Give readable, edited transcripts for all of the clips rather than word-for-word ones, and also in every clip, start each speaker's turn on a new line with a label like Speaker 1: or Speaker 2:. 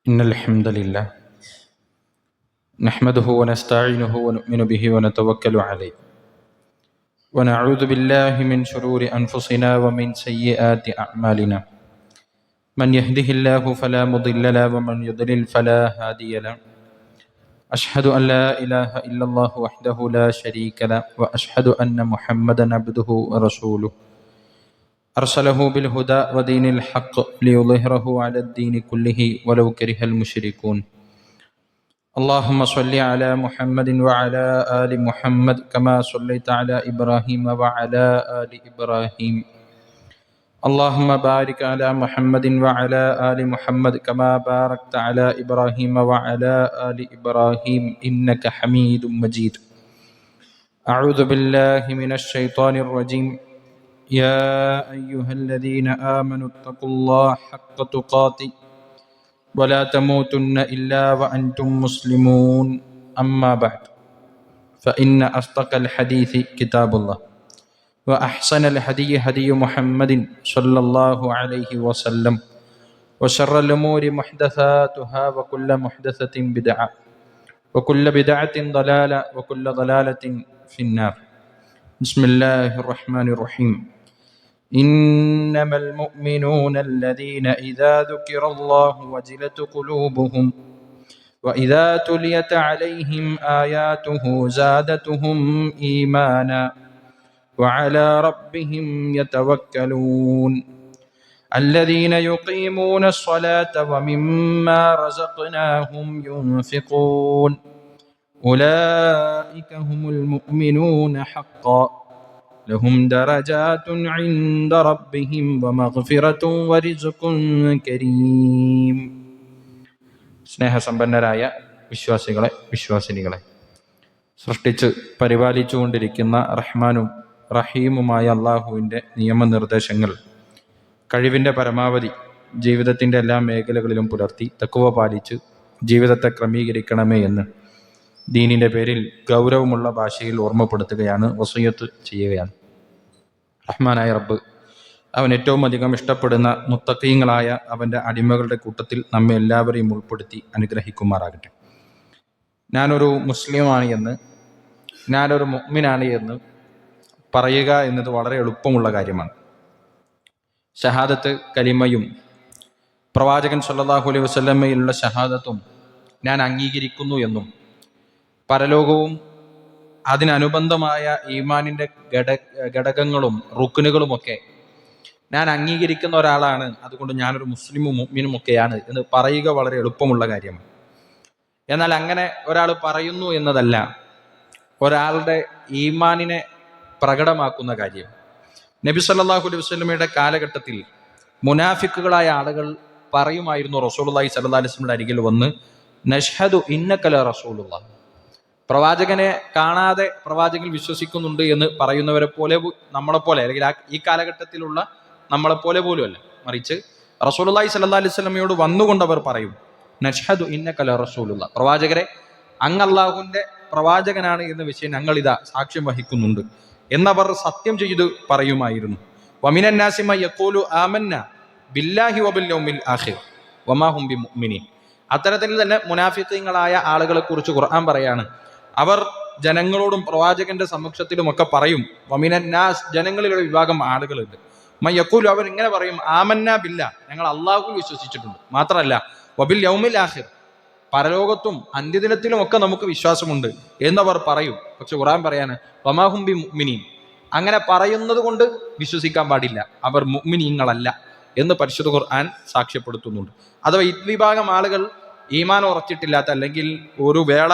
Speaker 1: إن الحمد لله نحمده ونستعينه ونؤمن به ونتوكل عليه ونعوذ بالله من شرور أنفسنا ومن سيئات أعمالنا من يهده الله فلا مضل له ومن يضلل فلا هادي له أشهد أن لا إله إلا الله وحده لا شريك له وأشهد أن محمدا عبده ورسوله أرسله بالهدى ودين الحق ليظهره على الدين كله ولو كره المشركون اللهم صل على محمد وعلى آل محمد كما صليت على إبراهيم وعلى آل إبراهيم اللهم بارك على محمد وعلى آل محمد كما باركت على إبراهيم وعلى آل إبراهيم إنك حميد مجيد أعوذ بالله من الشيطان الرجيم يا أيها الذين آمنوا اتقوا الله حق تقاته ولا تموتن إلا وأنتم مسلمون أما بعد فإن أصدق الحديث كتاب الله وأحسن الهدي هدي محمد صلى الله عليه وسلم وشر الأمور محدثاتها وكل محدثة بدعة وكل بدعة ضلالة وكل ضلالة في النار بسم الله الرحمن الرحيم إنما المؤمنون الذين إذا ذكر الله وجلت قلوبهم وإذا تليت عليهم آياته زادتهم إيمانا وعلى ربهم يتوكلون الذين يقيمون الصلاة ومما رزقناهم ينفقون أولئك هم المؤمنون حقا لهم درجات عند ربهم ومغفرة ورزق كريم. സ്നേഹസമ്പന്നരായ വിശ്വാസികളെ, വിശ്വാസിനികളെ, സൃഷ്ടിച്ച് പരിപാലിച്ചുകൊണ്ടിരിക്കുന്ന റഹ്മാനും റഹീമുമായ അള്ളാഹുവിൻ്റെ നിയമനിർദ്ദേശങ്ങൾ കഴിവിൻ്റെ പരമാവധി ജീവിതത്തിൻ്റെ എല്ലാ മേഖലകളിലും പുലർത്തി തഖ്വ പാലിച്ച് ജീവിതത്തെ ക്രമീകരിക്കണമേ എന്ന് ദീനിൻ്റെ പേരിൽ ഗൗരവമുള്ള ഭാഷയിൽ ഓർമ്മപ്പെടുത്തുകയാണ്, വസിയത്ത് ചെയ്യുകയാണ്. റഹ്മാനായ റബ്ബ് അവൻ ഏറ്റവും അധികം ഇഷ്ടപ്പെടുന്ന മുത്തഖീങ്ങളായ അവൻ്റെ അടിമകളുടെ കൂട്ടത്തിൽ നമ്മെ എല്ലാവരെയും ഉൾപ്പെടുത്തി അനുഗ്രഹിക്കുമാറാകട്ടെ. ഞാനൊരു മുസ്ലിമാണ് എന്ന്, ഞാനൊരു മുഅ്മിനാണ് എന്ന് പറയുക എന്നത് വളരെ എളുപ്പമുള്ള കാര്യമാണ്. ഷഹാദത്ത് കലിമയും പ്രവാചകൻ സല്ലല്ലാഹു അലൈഹി വസല്ലമയിലുള്ള ഷഹാദത്തും ഞാൻ അംഗീകരിക്കുന്നു എന്നും പരലോകവും അതിനനുബന്ധമായ ഈമാനിൻ്റെ ഘടകങ്ങളും റുക്നുകളുമൊക്കെ ഞാൻ അംഗീകരിക്കുന്ന ഒരാളാണ്, അതുകൊണ്ട് ഞാനൊരു മുസ്ലിമും മുഅ്മിനും ഒക്കെയാണ് എന്ന് പറയുക വളരെ എളുപ്പമുള്ള കാര്യമാണ്. എന്നാൽ അങ്ങനെ ഒരാൾ പറയുന്നു എന്നതല്ല ഒരാളുടെ ഈമാനിനെ പ്രകടമാക്കുന്ന കാര്യം. നബി സല്ലല്ലാഹു അലൈഹി വസല്ലമയുടെ കാലഘട്ടത്തിൽ മുനാഫിക്കുകളായ ആളുകൾ പറയുമായിരുന്നു റസൂലുള്ളാഹി സ്വല്ലല്ലാഹു അലൈഹി വസല്ലമയുടെ അരികിൽ വന്ന്, നഷ്ഹദു ഇന്നക ല റസൂലുള്ളാഹ്, പ്രവാചകനെ കാണാതെ പ്രവാചകൻ വിശ്വസിക്കുന്നുണ്ട് എന്ന് പറയുന്നവരെ പോലെ, നമ്മളെപ്പോലെ, അല്ലെങ്കിൽ ഈ കാലഘട്ടത്തിലുള്ള നമ്മളെപ്പോലെ പോലുമല്ല, മറിച്ച് റസൂലുള്ളാഹി സ്വല്ലല്ലാഹു അലൈഹി വസല്ലമയോട് വന്നുകൊണ്ട് അവർ പറയും, നഷ്ഹദു ഇന്നക ല റസൂലുള്ളാഹ്, പ്രവാചകരെ അങ്ങ് അല്ലാഹുവിൻ്റെ പ്രവാചകനാണ് എന്ന വിഷയം ഞങ്ങൾ ഇതാ സാക്ഷ്യം വഹിക്കുന്നുണ്ട് എന്നവർ സത്യം ചെയ്ത് പറയുമായിരുന്നു. വമിനൻ നാസി മൻ യഖൂലു ആമന്ന ബില്ലാഹി വബിൽ യൗമിൽ ആഖിർ വമാ ഹും ബിമുഅ്മിനീൻ. അത്തരത്തിൽ തന്നെ മുനാഫിഖീങ്ങളായ ആളുകളെ കുറിച്ച് ഖുർആൻ പറയാണ്, അവർ ജനങ്ങളോടും പ്രവാചകന്റെ സമക്ഷത്തിലുമൊക്കെ പറയും, വമിനൻ നാസ്, ജനങ്ങളിലുള്ള വിഭാഗം ആളുകളുണ്ട്, മൻ യഖൂലു, അവർ ഇങ്ങനെ പറയും, ആമന്ന ബില്ലാ, ഞങ്ങൾ അല്ലാഹുവിൽ വിശ്വസിച്ചിട്ടുണ്ട്, മാത്രമല്ല വബിൽ യൗമിൽ ആഖിർ, പരലോകത്തും അന്ത്യദിനത്തിലും ഒക്കെ നമുക്ക് വിശ്വാസമുണ്ട് എന്നവർ പറയും. പക്ഷെ ഖുർആൻ പറയാണ്, വമാ ഹും ബിമുഅ്മിനീൻ, അങ്ങനെ പറയുന്നത് കൊണ്ട് വിശ്വസിക്കാൻ പാടില്ല, അവർ മുഅ്മിനീങ്ങളല്ല എന്ന് പരിശുദ്ധ ഖുർആൻ സാക്ഷ്യപ്പെടുത്തുന്നുണ്ട്. അഥവാ വിഭാഗം ആളുകൾ ഈമാൻ ഉറച്ചിട്ടില്ലാത്ത, അല്ലെങ്കിൽ ഒരു വേള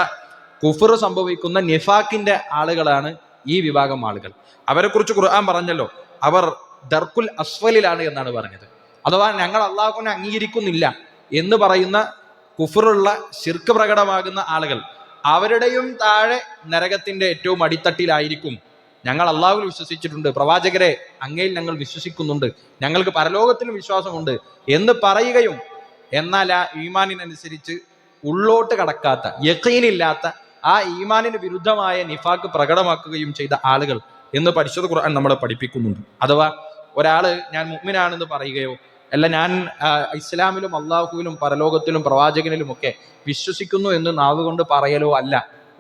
Speaker 1: കുഫർ സംഭവിക്കുന്ന നിഫാക്കിന്റെ ആളുകളാണ് ഈ വിഭാഗം ആളുകൾ. അവരെ കുറിച്ച് ഖുർആൻ പറഞ്ഞല്ലോ, അവർ ദർക്കുൽ അസ്ഫലിലാണ് എന്നാണ് പറഞ്ഞത്. അഥവാ ഞങ്ങൾ അല്ലാഹുവിനെ അംഗീകരിക്കുന്നില്ല എന്ന് പറയുന്ന കുഫറുള്ള ശിർക്ക് പ്രകടമാകുന്ന ആളുകൾ, അവരുടെയും താഴെ നരകത്തിന്റെ ഏറ്റവും അടിത്തട്ടിലായിരിക്കും. ഞങ്ങൾ അല്ലാഹുവിൽ വിശ്വസിച്ചിട്ടുണ്ട്, പ്രവാചകരെ അങ്ങയിൽ ഞങ്ങൾ വിശ്വസിക്കുന്നുണ്ട്, ഞങ്ങൾക്ക് പരലോകത്തിലും വിശ്വാസമുണ്ട് എന്ന് പറയുകയും, എന്നാൽ ആ ഈമാനിനനുസരിച്ച് ഉള്ളോട്ട് കടക്കാത്ത, യഖീനില്ലാത്ത, ആ ഈമാനിന് വിരുദ്ധമായ നിഫാക്ക് പ്രകടമാക്കുകയും ചെയ്ത ആളുകൾ എന്ന് പരിശുദ്ധ ഖുർആൻ നമ്മളെ പഠിപ്പിക്കുന്നുണ്ട്. അഥവാ ഒരാള് ഞാൻ മുഅ്മിനാണെന്ന് പറയുകയോ അല്ല ഞാൻ ഇസ്ലാമിലും അള്ളാഹുവിലും പരലോകത്തിലും പ്രവാചകനിലുമൊക്കെ വിശ്വസിക്കുന്നു എന്ന് നാവുകൊണ്ട് പറയലോ അല്ല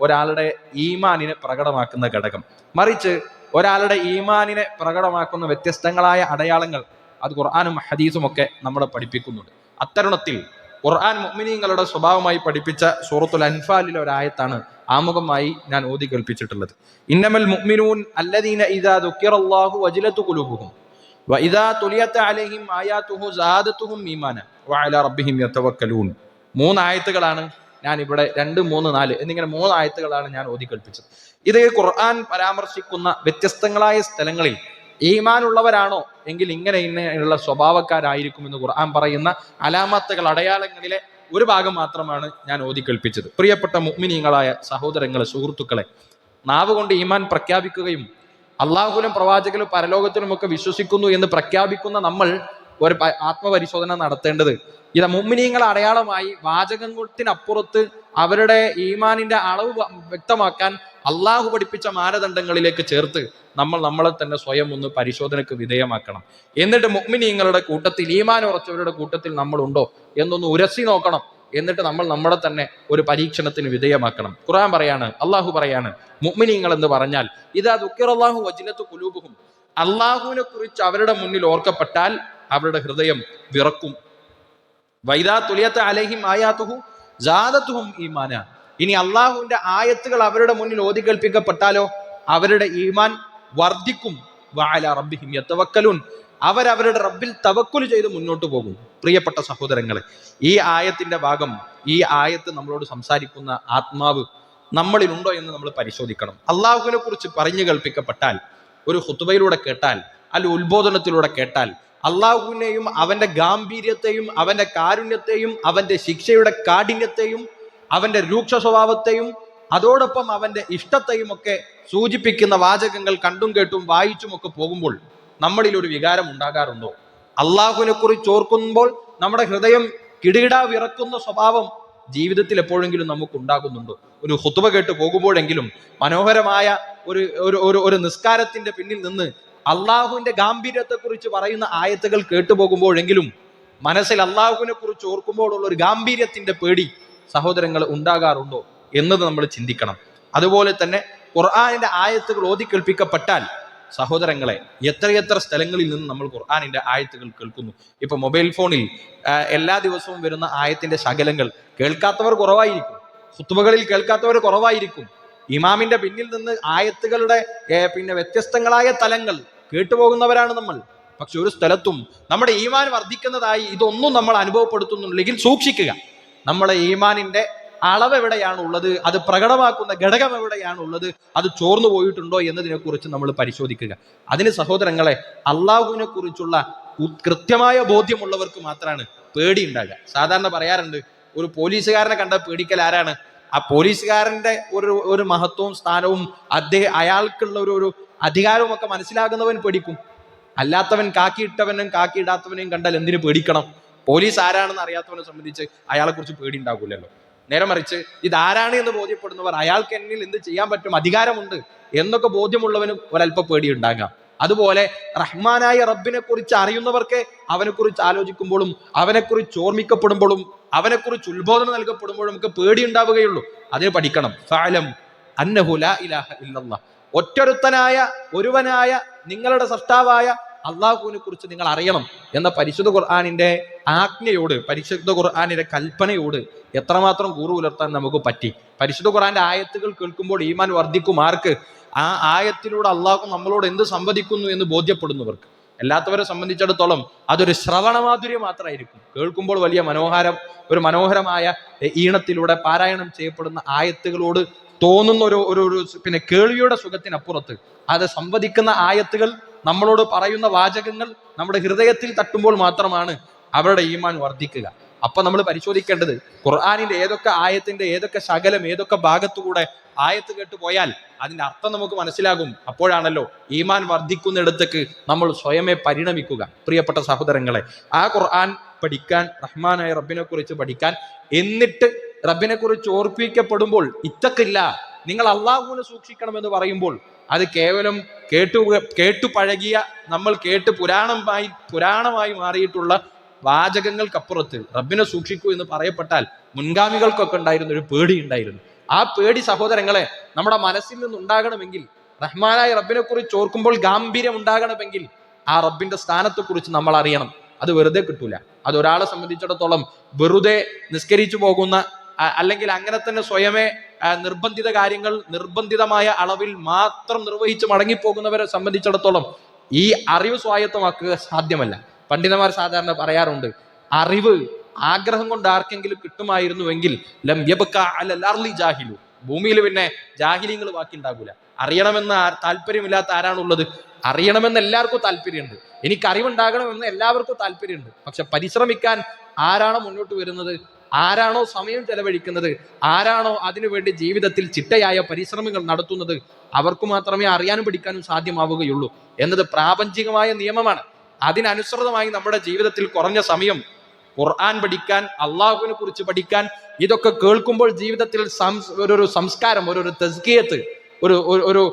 Speaker 1: ഒരാളുടെ ഈമാനിനെ പ്രകടമാക്കുന്ന ഘടകം. മറിച്ച് ഒരാളുടെ ഈമാനിനെ പ്രകടമാക്കുന്ന വ്യത്യസ്തങ്ങളായ അടയാളങ്ങൾ അത് ഖുർആനും ഹദീസും ഒക്കെ നമ്മളെ പഠിപ്പിക്കുന്നുണ്ട്. അത്തരുണത്തിൽ ഖുർആൻ മുഅ്മിനീങ്ങളുടെ സ്വഭാവമായി പഠിപ്പിച്ച സൂറത്തുൽ അൻഫാലിലെ ഒരായത്താണ് ആമുഖമായി ഞാൻ ഓതി കേൾപ്പിച്ചിട്ടുള്ളത്. ഇന്നമൽ മുഅ്മിനൂൻ അല്ലദീന ഇദാ ദുക്കിറല്ലാഹു വജിലതു ഖുലൂബുഹും വഇദാ തുലിയത് അലൈഹിം ആയാതുഹു സാദതുഹും ഈമാന വഅലാ റബ്ബിഹിം യതവക്കലൂൻ. 3 ആയത്തുകളാണ് ഞാൻ ഇവിടെ 2, 3, 4 എന്നിങ്ങനെ 3 ആയത്തുകളാണ് ഞാൻ ഓതി കേൾപ്പിച്ചത്. ഇത് ഖുർആൻ പരാമർശിക്കുന്ന വ്യത്യസ്തങ്ങളായ സ്ഥലങ്ങളിൽ ഈമാനുള്ളവരാണോ എങ്കിൽ ഇങ്ങനെയുള്ള സ്വഭാവക്കാരായിരിക്കും എന്ന് ഖുർആൻ പറയുന്ന അലാമത്തുകൾ, അടയാളങ്ങളിലെ ഒരു ഭാഗം മാത്രമാണ് ഞാൻ ഓതി കേൾപ്പിച്ചത്. പ്രിയപ്പെട്ട മുഅ്മിനീങ്ങളായ സഹോദരങ്ങളെ, സുഹൃത്തുക്കളെ, നാവ് കൊണ്ട് ഈമാൻ പ്രഖ്യാപിക്കുകയും അള്ളാഹുവിലും പ്രവാചകനും പരലോകത്തിലും ഒക്കെ വിശ്വസിക്കുന്നു എന്ന് പ്രഖ്യാപിക്കുന്ന നമ്മൾ ഒരു ആത്മപരിശോധന നടത്തേണ്ടത് ഇത് മുഅ്മിനീങ്ങളെ അടയാളമായി വാചകത്തിനപ്പുറത്ത് അവരുടെ ഈമാനിന്റെ അളവ് വ്യക്തമാക്കാൻ അള്ളാഹു പഠിപ്പിച്ച മാനദണ്ഡങ്ങളിലേക്ക് ചേർത്ത് നമ്മളെ തന്നെ സ്വയം ഒന്ന് പരിശോധനയ്ക്ക് വിധേയമാക്കണം. എന്നിട്ട് മുഅ്മിനീങ്ങളുടെ കൂട്ടത്തിൽ, ഈമാൻ ഉറച്ചവരുടെ കൂട്ടത്തിൽ നമ്മളുണ്ടോ എന്നൊന്ന് ഉരസി നോക്കണം. എന്നിട്ട് നമ്മളെ തന്നെ ഒരു പരീക്ഷണത്തിന് വിധേയമാക്കണം. ഖുർആൻ പറയാണ്, അള്ളാഹു പറയാണ്, മുഅ്മിനീങ്ങൾ എന്ന് പറഞ്ഞാൽ ഇദാ ദുക്കിറല്ലാഹു വജിലതു ഖുലൂബുഹും, അള്ളാഹുവിനെ കുറിച്ച് അവരുടെ മുന്നിൽ ഓർക്കപ്പെട്ടാൽ അവരുടെ ഹൃദയം വിറക്കും. വൈദാ തുലിയത് അലൈഹിം ആയാതുഹു സാദതുഹും ഈമാന, ഇനി അള്ളാഹുവിന്റെ ആയത്തുകൾ അവരുടെ മുന്നിൽ ഓതി കേൾപ്പിക്കപ്പെട്ടാലോ അവരുടെ ഈമാൻ വർദ്ധിക്കും. വഅലാ റബ്ബിഹിം യതവക്കലൂൻ, അവരവരുടെ റബ്ബിൽ തവക്കുൽ ചെയ്ത് മുന്നോട്ട് പോകും. പ്രിയപ്പെട്ട സഹോദരങ്ങളെ, ഈ ആയത്തിന്റെ ഭാഗം, ഈ ആയത്ത് നമ്മളോട് സംസാരിക്കുന്ന ആത്മാവ് നമ്മളിലുണ്ടോ എന്ന് നമ്മൾ പരിശോധിക്കണം. അള്ളാഹുവിനെ കുറിച്ച് പറഞ്ഞു കേൾപ്പിക്കപ്പെട്ടാൽ, ഒരു ഖുതുബയിലൂടെ കേട്ടാൽ, അല്ല ഉത്ബോധനത്തിലൂടെ കേട്ടാൽ, അള്ളാഹുവിനെയും അവന്റെ ഗാംഭീര്യത്തെയും അവന്റെ കാരുണ്യത്തെയും അവന്റെ ശിക്ഷയുടെ കാഠിന്യത്തെയും അവന്റെ രൂക്ഷ സ്വഭാവത്തെയും അതോടൊപ്പം അവന്റെ ഇഷ്ടത്തെയും ഒക്കെ സൂചിപ്പിക്കുന്ന വാചകങ്ങൾ കണ്ടും കേട്ടും വായിച്ചുമൊക്കെ പോകുമ്പോൾ നമ്മളിൽ ഒരു വികാരം ഉണ്ടാകാറുണ്ടോ? അള്ളാഹുവിനെ കുറിച്ച് ഓർക്കുമ്പോൾ നമ്മുടെ ഹൃദയം കിടുകിടാ വിറക്കുന്ന സ്വഭാവം ജീവിതത്തിൽ എപ്പോഴെങ്കിലും നമുക്ക് ഉണ്ടാകുന്നുണ്ടോ? ഒരു ഖുതുബ കേട്ട് പോകുമ്പോഴെങ്കിലും മനോഹരമായ ഒരു നിസ്കാരത്തിന്റെ പിന്നിൽ നിന്ന് അള്ളാഹുവിന്റെ ഗാംഭീര്യത്തെ കുറിച്ച് പറയുന്ന ആയത്തുകൾ കേട്ടുപോകുമ്പോഴെങ്കിലും മനസ്സിൽ അള്ളാഹുവിനെ കുറിച്ച് ഓർക്കുമ്പോഴുള്ള ഒരു ഗാംഭീര്യത്തിന്റെ പേടി സഹോദരങ്ങൾ ഉണ്ടാകാറുണ്ടോ എന്നത് നമ്മൾ ചിന്തിക്കണം. അതുപോലെ തന്നെ ഖുർആനിന്റെ ആയത്തുകൾ ഓതി കേൾപ്പിക്കപ്പെട്ടാൽ സഹോദരങ്ങളെ, എത്രയെത്ര സ്ഥലങ്ങളിൽ നിന്ന് നമ്മൾ ഖുർആനിന്റെ ആയത്തുകൾ കേൾക്കുന്നു. ഇപ്പൊ മൊബൈൽ ഫോണിൽ എല്ലാ ദിവസവും വരുന്ന ആയത്തിന്റെ ശകലങ്ങൾ കേൾക്കാത്തവർ കുറവായിരിക്കും, ഖുതുബകളിൽ കേൾക്കാത്തവർ കുറവായിരിക്കും. ഇമാമിന്റെ പിന്നിൽ നിന്ന് ആയത്തുകളുടെ വ്യത്യസ്തങ്ങളായ തലങ്ങൾ കേട്ടുപോകുന്നവരാണ് നമ്മൾ. പക്ഷെ ഒരു സ്ഥലത്തും നമ്മുടെ ഈമാൻ വർദ്ധിക്കുന്നതായി ഇതൊന്നും നമ്മൾ അനുഭവപ്പെടുത്തുന്നില്ലെങ്കിൽ സൂക്ഷിക്കുക. നമ്മുടെ ഈമാനിന്റെ അളവ് എവിടെയാണ് ഉള്ളത്, അത് പ്രകടമാക്കുന്ന ഘടകം എവിടെയാണ് ഉള്ളത്, അത് ചോർന്നു പോയിട്ടുണ്ടോ എന്നതിനെ കുറിച്ച് നമ്മൾ പരിശോധിക്കുക. അതിന് സഹോദരങ്ങളെ, അള്ളാഹുവിനെ കുറിച്ചുള്ള കൃത്യമായ ബോധ്യമുള്ളവർക്ക് മാത്രമാണ് പേടി ഉണ്ടാകുക. സാധാരണ പറയാറുണ്ട്, ഒരു പോലീസുകാരനെ കണ്ട പേടിക്കൽ ആരാണ്? ആ പോലീസുകാരന്റെ ഒരു മഹത്വവും സ്ഥാനവും അയാൾക്കുള്ള ഒരു അധികാരവും ഒക്കെ മനസ്സിലാകുന്നവൻ പേടിക്കും. അല്ലാത്തവൻ, കാക്കിയിട്ടവനും കാക്കിയിടാത്തവനെയും കണ്ടാൽ എന്തിനു പേടിക്കണം? പോലീസ് ആരാണെന്ന് അറിയാത്തവനെ സംബന്ധിച്ച് അയാളെ കുറിച്ച് പേടി ഉണ്ടാകില്ലല്ലോ. നേരെ മറിച്ച് ഇതാരാണ് എന്ന് ബോധ്യപ്പെടുന്നവർ, അയാൾക്ക് എന്നിൽ എന്ത് ചെയ്യാൻ പറ്റും, അധികാരമുണ്ട് എന്നൊക്കെ ബോധ്യമുള്ളവനും ഒരല്പ പേടി ഉണ്ടാകാം. അതുപോലെ റഹ്മാനായ റബ്ബിനെ കുറിച്ച് അറിയുന്നവർക്ക് അവനെക്കുറിച്ച് ആലോചിക്കുമ്പോഴും അവനെക്കുറിച്ച് ഓർമ്മിക്കപ്പെടുമ്പോഴും അവനെക്കുറിച്ച് ഉത്ബോധനം നൽകപ്പെടുമ്പോഴും ഒക്കെ പേടി ഉണ്ടാവുകയുള്ളൂ. അതിന് പഠിക്കണം. ഫഅലം അന്നഹു ലാ ഇലാഹ ഇല്ലല്ലാഹ്, ഒറ്റൊരുത്തനായ ഒരുവനായ നിങ്ങളുടെ സൃഷ്ടാവായ അള്ളാഹുവിനെ കുറിച്ച് നിങ്ങൾ അറിയണം എന്ന പരിശുദ്ധ ഖുർആനിന്റെ ആജ്ഞയോട്, പരിശുദ്ധ ഖുർആനിന്റെ കൽപ്പനയോട് എത്രമാത്രം കൂറു പുലർത്താൻ നമുക്ക് പറ്റി. പരിശുദ്ധ ഖുർആന്റെ ആയത്തുകൾ കേൾക്കുമ്പോൾ ഈമാൻ വർദ്ധിക്കും. ആർക്ക്? ആ ആയത്തിലൂടെ അള്ളാഹു നമ്മളോട് എന്ത് സംവദിക്കുന്നു എന്ന് ബോധ്യപ്പെടുന്നവർക്ക്. അല്ലാത്തവരെ സംബന്ധിച്ചിടത്തോളം അതൊരു ശ്രവണമാധുര്യം മാത്രമായിരിക്കും. കേൾക്കുമ്പോൾ വലിയ മനോഹരമായ ഈണത്തിലൂടെ പാരായണം ചെയ്യപ്പെടുന്ന ആയത്തുകളോട് തോന്നുന്ന ഒരു കേൾവിയുടെ സുഖത്തിനപ്പുറത്ത് അത് സംവദിക്കുന്ന ആയത്തുകൾ, നമ്മളോട് പറയുന്ന വാചകങ്ങൾ നമ്മുടെ ഹൃദയത്തിൽ തട്ടുമ്പോൾ മാത്രമാണ് അവരുടെ ഈമാൻ വർദ്ധിക്കുക. അപ്പൊ നമ്മൾ പരിശോധിക്കേണ്ടത് ഖുർആനിന്റെ ഏതൊക്കെ ആയത്തിന്റെ ഏതൊക്കെ ശകലം ഏതൊക്കെ ഭാഗത്തുകൂടെ ആയത്ത് കേട്ട് പോയാൽ അതിന്റെ അർത്ഥം നമുക്ക് മനസ്സിലാകും. അപ്പോഴാണല്ലോ ഈമാൻ വർദ്ധിക്കുന്നിടത്തേക്ക് നമ്മൾ സ്വയമേ പരിണമിക്കുക. പ്രിയപ്പെട്ട സഹോദരങ്ങളെ, ആ ഖുർആൻ പഠിക്കാൻ, റഹ്മാനായ റബ്ബിനെ കുറിച്ച് പഠിക്കാൻ, എന്നിട്ട് റബ്ബിനെ കുറിച്ച് ഓർപ്പിക്കപ്പെടുമ്പോൾ ഇത്തക്കില്ല, നിങ്ങൾ അള്ളാഹുവിനെ സൂക്ഷിക്കണമെന്ന് പറയുമ്പോൾ അത് കേവലം കേട്ടു പഴകിയ, നമ്മൾ കേട്ട് പുരാണമായി മാറിയിട്ടുള്ള വാചകങ്ങൾക്കപ്പുറത്ത് റബ്ബിനെ സൂക്ഷിക്കൂ എന്ന് പറയപ്പെട്ടാൽ മുൻഗാമികൾക്കൊക്കെ ഉണ്ടായിരുന്ന ഒരു പേടി ഉണ്ടായിരുന്നു. ആ പേടി സഹോദരങ്ങളെ നമ്മുടെ മനസ്സിൽ നിന്നുണ്ടാകണമെങ്കിൽ, റഹ്മാനായ റബ്ബിനെ കുറിച്ച് ഓർക്കുമ്പോൾ ഗാംഭീര്യം ഉണ്ടാകണമെങ്കിൽ ആ റബ്ബിന്റെ സ്ഥാനത്തെക്കുറിച്ച് നമ്മൾ അറിയണം. അത് വെറുതെ കിട്ടൂല. അത് ഒരാളെ സംബന്ധിച്ചിടത്തോളം വെറുതെ നിസ്കരിച്ചു പോകുന്ന, അല്ലെങ്കിൽ അങ്ങനെ തന്നെ സ്വയമേ നിർബന്ധിത കാര്യങ്ങൾ നിർബന്ധിതമായ അളവിൽ മാത്രം നിർവഹിച്ച് മടങ്ങിപ്പോകുന്നവരെ സംബന്ധിച്ചിടത്തോളം ഈ അറിവ് സ്വായത്തമാക്കുക സാധ്യമല്ല. പണ്ഡിതന്മാർ സാധാരണ പറയാറുണ്ട്, അറിവ് ആഗ്രഹം കൊണ്ട് ആർക്കെങ്കിലും കിട്ടുമായിരുന്നുവെങ്കിൽ ലം യബ്ക അലൽ അർളി ജാഹിലു, ഭൂമിയിൽ പിന്നെ ജാഹിലിങ്ങൾ ബാക്കി ഉണ്ടാകൂല. അറിയണമെന്ന് താല്പര്യമില്ലാത്ത ആരാണുള്ളത്? അറിയണമെന്ന് എല്ലാവർക്കും താല്പര്യമുണ്ട്, എനിക്ക് അറിവുണ്ടാകണമെന്ന് എല്ലാവർക്കും താല്പര്യമുണ്ട്. പക്ഷെ പരിശ്രമിക്കാൻ ആരാണോ മുന്നോട്ട് വരുന്നത്, ആരാണോ സമയം ചെലവഴിക്കുന്നത്, ആരാണോ അതിനുവേണ്ടി ജീവിതത്തിൽ ചിട്ടയായ പരിശ്രമങ്ങൾ നടത്തുന്നത്, അവർക്ക് മാത്രമേ അറിയാനും പഠിക്കാനും സാധ്യമാവുകയുള്ളൂ എന്നത് പ്രാപഞ്ചികമായ നിയമമാണ്. അതിനനുസൃതമായി നമ്മുടെ ജീവിതത്തിൽ കുറഞ്ഞ സമയം ഖുർആൻ പഠിക്കാൻ, അള്ളാഹുവിനെ കുറിച്ച് പഠിക്കാൻ, ഇതൊക്കെ കേൾക്കുമ്പോൾ ജീവിതത്തിൽ ഒരു സംസ്കാരം, ഒരു തസ്കിയത്ത്, ഒരു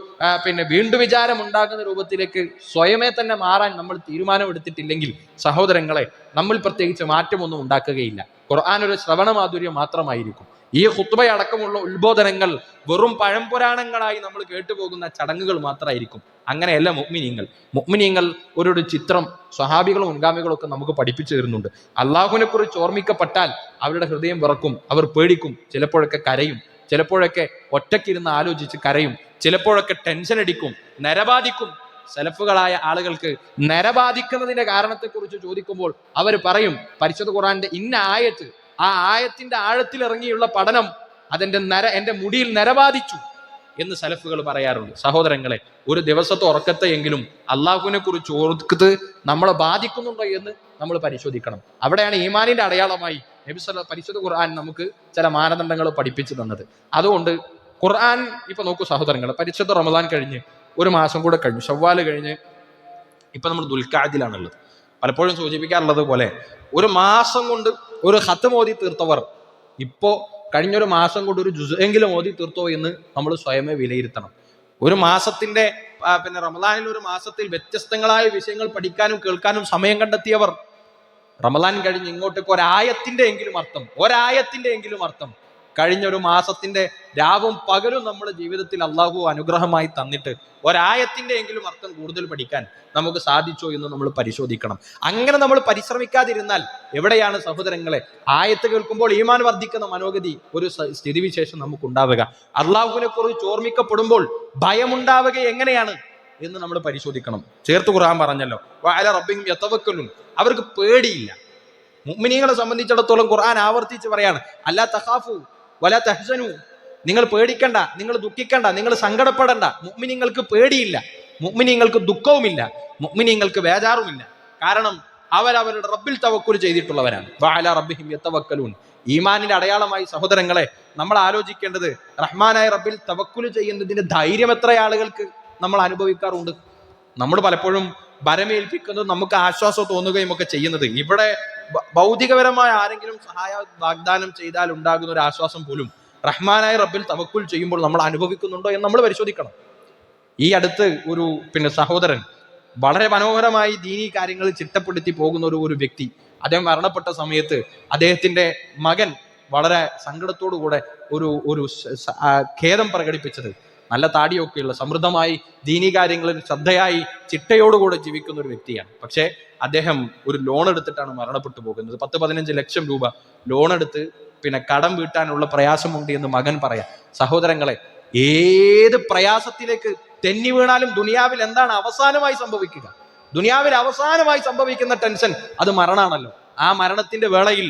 Speaker 1: പിന്നെ വീണ്ടും വിചാരം ഉണ്ടാകുന്ന രൂപത്തിലേക്ക് സ്വയമേ തന്നെ മാറാൻ നമ്മൾ തീരുമാനമെടുത്തിട്ടില്ലെങ്കിൽ സഹോദരങ്ങളെ, നമ്മൾ പ്രത്യേകിച്ച് മാറ്റമൊന്നും ഉണ്ടാക്കുകയില്ല. ഖുർആൻ ഒരു ശ്രവണമാധുര്യം മാത്രമായിരിക്കും. ഈ ഖുത്ബയടക്കമുള്ള ഉത്ബോധനങ്ങൾ വെറും പഴംപുരാണങ്ങളായി നമ്മൾ കേട്ടുപോകുന്ന ചടങ്ങുകൾ മാത്രമായിരിക്കും. അങ്ങനെയല്ല മുഅ്മിനീങ്ങൾ ഒരു ചിത്രം സ്വഹാബികളും മുൻഗാമികളും ഒക്കെ നമുക്ക് പഠിപ്പിച്ചു തരുന്നുണ്ട്. അള്ളാഹുവിനെ കുറിച്ച് ഓർമ്മിക്കപ്പെട്ടാൽ അവരുടെ ഹൃദയം വിറക്കും, അവർ പേടിക്കും, ചിലപ്പോഴൊക്കെ കരയും, ചിലപ്പോഴൊക്കെ ഒറ്റയ്ക്കിരുന്ന് ആലോചിച്ച് കരയും, ചിലപ്പോഴൊക്കെ ടെൻഷൻ അടിക്കും, നരബാധിക്കും. സലഫുകളായ ആളുകൾക്ക് നരബാധിക്കുന്നതിന്റെ കാരണത്തെക്കുറിച്ച് ചോദിക്കുമ്പോൾ അവർ പറയും, പരിശുദ്ധ ഖുർആന്റെ ഇന്ന ആയത്ത്, ആ ആയത്തിന്റെ ആഴത്തിൽ ഇറങ്ങിയുള്ള പഠനം എന്റെ മുടിയിൽ നരബാധിച്ചു എന്ന് സലഫുകൾ പറയാറുണ്ട്. സഹോദരങ്ങളെ, ഒരു ദിവസത്തെ ഉറക്കത്തെയെങ്കിലും അള്ളാഹുവിനെ കുറിച്ച് ഓർത്ത് നമ്മളെ ബാധിക്കുന്നുണ്ടോ എന്ന് നമ്മൾ പരിശോധിക്കണം. അവിടെയാണ് ഈമാനിന്റെ അടയാളമായി പരിശുദ്ധ ഖുർആൻ നമുക്ക് ചില മാനദണ്ഡങ്ങൾ പഠിപ്പിച്ചു തന്നത്. അതുകൊണ്ട് ഖുർആൻ ഇപ്പൊ നോക്കൂ സഹോദരങ്ങൾ, പരിശുദ്ധ റമദാൻ കഴിഞ്ഞ് ഒരു മാസം കൂടെ കഴിഞ്ഞു, ശവ്വാല് കഴിഞ്ഞ് ഇപ്പൊ നമ്മൾ ദുൽഖഅദിലാണുള്ളത്. പലപ്പോഴും സൂചിപ്പിക്കാറുള്ളത് പോലെ ഒരു മാസം കൊണ്ട് ഒരു ഖത്ം ഓതി തീർത്തവർ ഇപ്പോ കഴിഞ്ഞൊരു മാസം കൊണ്ട് ഒരു ജുസെങ്കിലും ഓതി തീർത്തോ എന്ന് നമ്മൾ സ്വയമേ വിലയിരുത്തണം. ഒരു മാസത്തിന്റെ റമദാനിൽ ഒരു മാസത്തിൽ വ്യത്യസ്തങ്ങളായ വിഷയങ്ങൾ പഠിക്കാനും കേൾക്കാനും സമയം കണ്ടെത്തിയവർ റമദാൻ കഴിഞ്ഞ് ഇങ്ങോട്ടേക്ക് ഒരായത്തിന്റെ എങ്കിലും അർത്ഥം കഴിഞ്ഞൊരു മാസത്തിന്റെ രാവും പകലും നമ്മുടെ ജീവിതത്തിൽ അള്ളാഹു അനുഗ്രഹമായി തന്നിട്ട് ഒരായത്തിന്റെ എങ്കിലും അർത്ഥം കൂടുതൽ പഠിക്കാൻ നമുക്ക് സാധിച്ചോ എന്ന് നമ്മൾ പരിശോധിക്കണം. അങ്ങനെ നമ്മൾ പരിശ്രമിക്കാതിരുന്നാൽ എവിടെയാണ് സഹോദരങ്ങളെ ആയത്ത് കേൾക്കുമ്പോൾ ഈമാൻ വർദ്ധിക്കുന്ന മനോഗതി, ഒരു സ്ഥിതിവിശേഷം നമുക്ക് ഉണ്ടാവുക? അള്ളാഹുവിനെ കുറിച്ച് ഓർമ്മിക്കപ്പെടുമ്പോൾ ഭയമുണ്ടാവുക എങ്ങനെയാണ് എന്ന് നമ്മൾ പരിശോധിക്കണം. ചേർത്ത് ഖുർആൻ പറഞ്ഞല്ലോ, വഅല റബ്ബിഹിം യതവക്കലുൻ, അവർക്ക് പേടിയില്ല. മുഅ്മിനീങ്ങളെ സംബന്ധിച്ചിടത്തോളം ഖുർആൻ ആവർത്തിച്ച് പറയാണ്, അല്ലാ തഖാഫു വലാ തഹ്സനു, നിങ്ങൾ പേടിക്കണ്ട, നിങ്ങൾ ദുഃഖിക്കണ്ട, നിങ്ങൾ സങ്കടപ്പെടണ്ട. മുഅ്മിനീങ്ങൾക്ക് പേടിയില്ല, മുഅ്മിനീങ്ങൾക്ക് ദുഃഖവുമില്ല, മുഅ്മിനീങ്ങൾക്ക് ബേജാറുമില്ല. കാരണം അവരവരുടെ റബ്ബിൽ തവക്കുൽ ചെയ്തിട്ടുള്ളവരാണ്. വഅല റബ്ബിഹിം യതവക്കലൂൻ. ഈമാനിന്റെ അടയാളമായി സഹോദരങ്ങളെ നമ്മൾ ആലോചിക്കേണ്ടത്, റഹ്മാനായ റബ്ബിൽ തവക്കുൽ ചെയ്യുന്നതിന്റെ ധൈര്യം എത്ര ആളുകൾക്ക് നമ്മൾ അനുഭവിക്കാറുണ്ട്? നമ്മൾ പലപ്പോഴും ഭരമേൽപ്പിക്കുന്നത് നമുക്ക് ആശ്വാസം തോന്നുകയും ഒക്കെ ചെയ്യുന്നത്, ഇവിടെ ഭൗതികപരമായ ആരെങ്കിലും സഹായ വാഗ്ദാനം ചെയ്താൽ ഉണ്ടാകുന്ന ഒരു ആശ്വാസം പോലും റഹ്മാനായ റബ്ബിൽ തവക്കുൽ ചെയ്യുമ്പോൾ നമ്മൾ അനുഭവിക്കുന്നുണ്ടോ എന്ന് നമ്മൾ പരിശോധിക്കണം. ഈ അടുത്ത് ഒരു സഹോദരൻ വളരെ മനോഹരമായി ദീനീ കാര്യങ്ങൾ ചിട്ടപ്പെടുത്തി പോകുന്ന ഒരു വ്യക്തി, അദ്ദേഹം മരണപ്പെട്ട സമയത്ത് അദ്ദേഹത്തിന്റെ മകൻ വളരെ സങ്കടത്തോടുകൂടെ ഒരു ഖേദം പ്രകടിപ്പിച്ചത്, നല്ല താടിയൊക്കെയുള്ള സമൃദ്ധമായി ദീനീ കാര്യങ്ങളിൽ ശ്രദ്ധയായി ചിട്ടയോടുകൂടെ ജീവിക്കുന്ന ഒരു വ്യക്തിയാണ്. പക്ഷേ അദ്ദേഹം ഒരു ലോൺ എടുത്തിട്ടാണ് മരണപ്പെട്ടു പോകുന്നത്. 10-15 ലക്ഷം രൂപ ലോൺ എടുത്ത് കടം വീട്ടാനുള്ള പ്രയാസമുണ്ട് എന്ന് മകൻ പറയാം. സഹോദരങ്ങളെ, ഏത് പ്രയാസത്തിലേക്ക് തെന്നി വീണാലും ദുനിയാവിൽ എന്താണ് അവസാനമായി സംഭവിക്കുക? ദുനിയാവിൽ അവസാനമായി സംഭവിക്കുന്ന ടെൻഷൻ അത് മരണമാണല്ലോ. ആ മരണത്തിന്റെ വേളയിൽ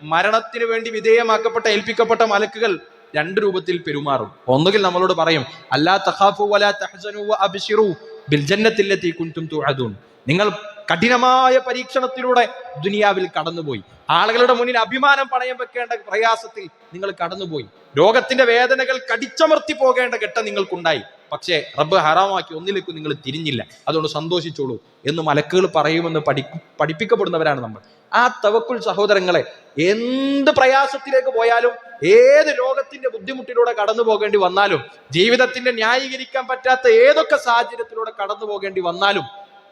Speaker 1: മരണത്തിന് വേണ്ടി വിധേയമാക്കപ്പെട്ട ഏൽപ്പിക്കപ്പെട്ട മലക്കുകൾ 2 രൂപത്തിൽ പെരുമാറും. ഒന്നുകിൽ നമ്മളോട് പറയും, അല്ലാ തഖാഫു വലാ തഹ്സനു വഅബ്ശിറു ബിൽ ജന്നത്തില്ലതി കുൻതും തുഅദൂൻ. നിങ്ങൾ കഠിനമായ പരീക്ഷണത്തിലൂടെ ദുനിയാവിൽ കടന്നുപോയി, ആളുകളുടെ മുന്നിൽ അഭിമാനം പണയം വെക്കേണ്ട പ്രയാസത്തിൽ നിങ്ങൾ കടന്നുപോയി, രോഗത്തിന്റെ വേദനകൾ കടിച്ചമർത്തി പോകേണ്ട ഘട്ടം നിങ്ങൾക്കുണ്ടായി. പക്ഷേ റബ്ബ് ഹറാമാക്കി ഒന്നിലേക്ക് നിങ്ങൾ തിരിഞ്ഞില്ല, അതുകൊണ്ട് സന്തോഷിച്ചോളൂ എന്ന് മലക്കുകൾ പറയുമെന്ന് പഠിപ്പിക്കപ്പെടുന്നവരാണ് നമ്മൾ. ആ തവക്കുൽ സഹോദരങ്ങളെ, എന്ത് പ്രയാസത്തിലേക്ക് പോയാലും, ഏത് രോഗത്തിന്റെ ബുദ്ധിമുട്ടിലൂടെ കടന്നു പോകേണ്ടി വന്നാലും, ജീവിതത്തിന്റെ ന്യായീകരിക്കാൻ പറ്റാത്ത ഏതൊക്കെ സാഹചര്യത്തിലൂടെ കടന്നു പോകേണ്ടി വന്നാലും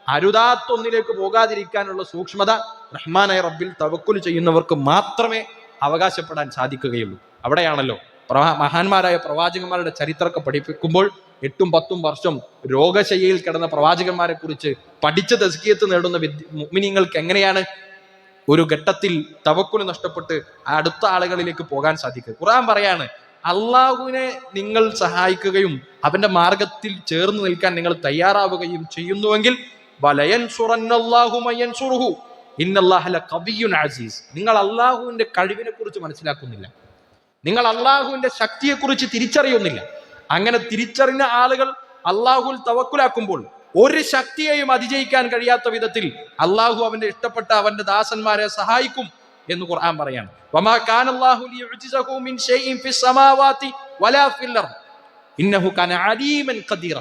Speaker 1: അരുതാത്തൊന്നിലേക്ക് പോകാതിരിക്കാനുള്ള സൂക്ഷ്മത റഹ്മാനായ റബ്ബിൽ തവക്കുൽ ചെയ്യുന്നവർക്ക് മാത്രമേ അവകാശപ്പെടാൻ സാധിക്കുകയുള്ളൂ. അവിടെയാണല്ലോ മഹാന്മാരായ പ്രവാചകന്മാരുടെ ചരിത്രമൊക്കെ പഠിപ്പിക്കുമ്പോൾ 8-10 വർഷം രോഗശയ്യയിൽ കിടന്ന പ്രവാചകന്മാരെ കുറിച്ച് പഠിച്ച് തസ്കിയത്ത് നേടുന്ന മുഅ്മിനീങ്ങൾക്ക് എങ്ങനെയാണ് ഒരു ഘട്ടത്തിൽ തവക്കുൽ നഷ്ടപ്പെട്ട് അടുത്ത ആളുകളിലേക്ക് പോകാൻ സാധിക്കുക. ഖുർആൻ പറയാണ്, അള്ളാഹുവിനെ നിങ്ങൾ സഹായിക്കുകയും അവന്റെ മാർഗത്തിൽ ചേർന്ന് നിൽക്കാൻ നിങ്ങൾ തയ്യാറാവുകയും ചെയ്യുന്നുവെങ്കിൽ നിങ്ങൾ അള്ളാഹുവിന്റെ കഴിവിനെ കുറിച്ച് മനസ്സിലാക്കുന്നില്ല, നിങ്ങൾ അള്ളാഹുവിന്റെ ശക്തിയെക്കുറിച്ച് തിരിച്ചറിയുന്നില്ല. അങ്ങനെ തിരിച്ചറിഞ്ഞ ആളുകൾ അള്ളാഹുൽ തവക്കുലാക്കുമ്പോൾ ഒരു ശക്തിയെയും അതിജയിക്കാൻ കഴിയാത്ത വിധത്തിൽ അള്ളാഹു അവന്റെ ഇഷ്ടപ്പെട്ട അവന്റെ ദാസന്മാരെ സഹായിക്കും എന്ന് ഖുർആൻ പറയാണ്. വമാ കാന അല്ലാഹു ലിയുഅ്ജിസഹു മിൻ ഷൈഇൻ ഫിസ് സമാവാതി വലാ ഫിൽ അർദ് ഇന്നഹു കാന അലീമൻ ഖദീറ.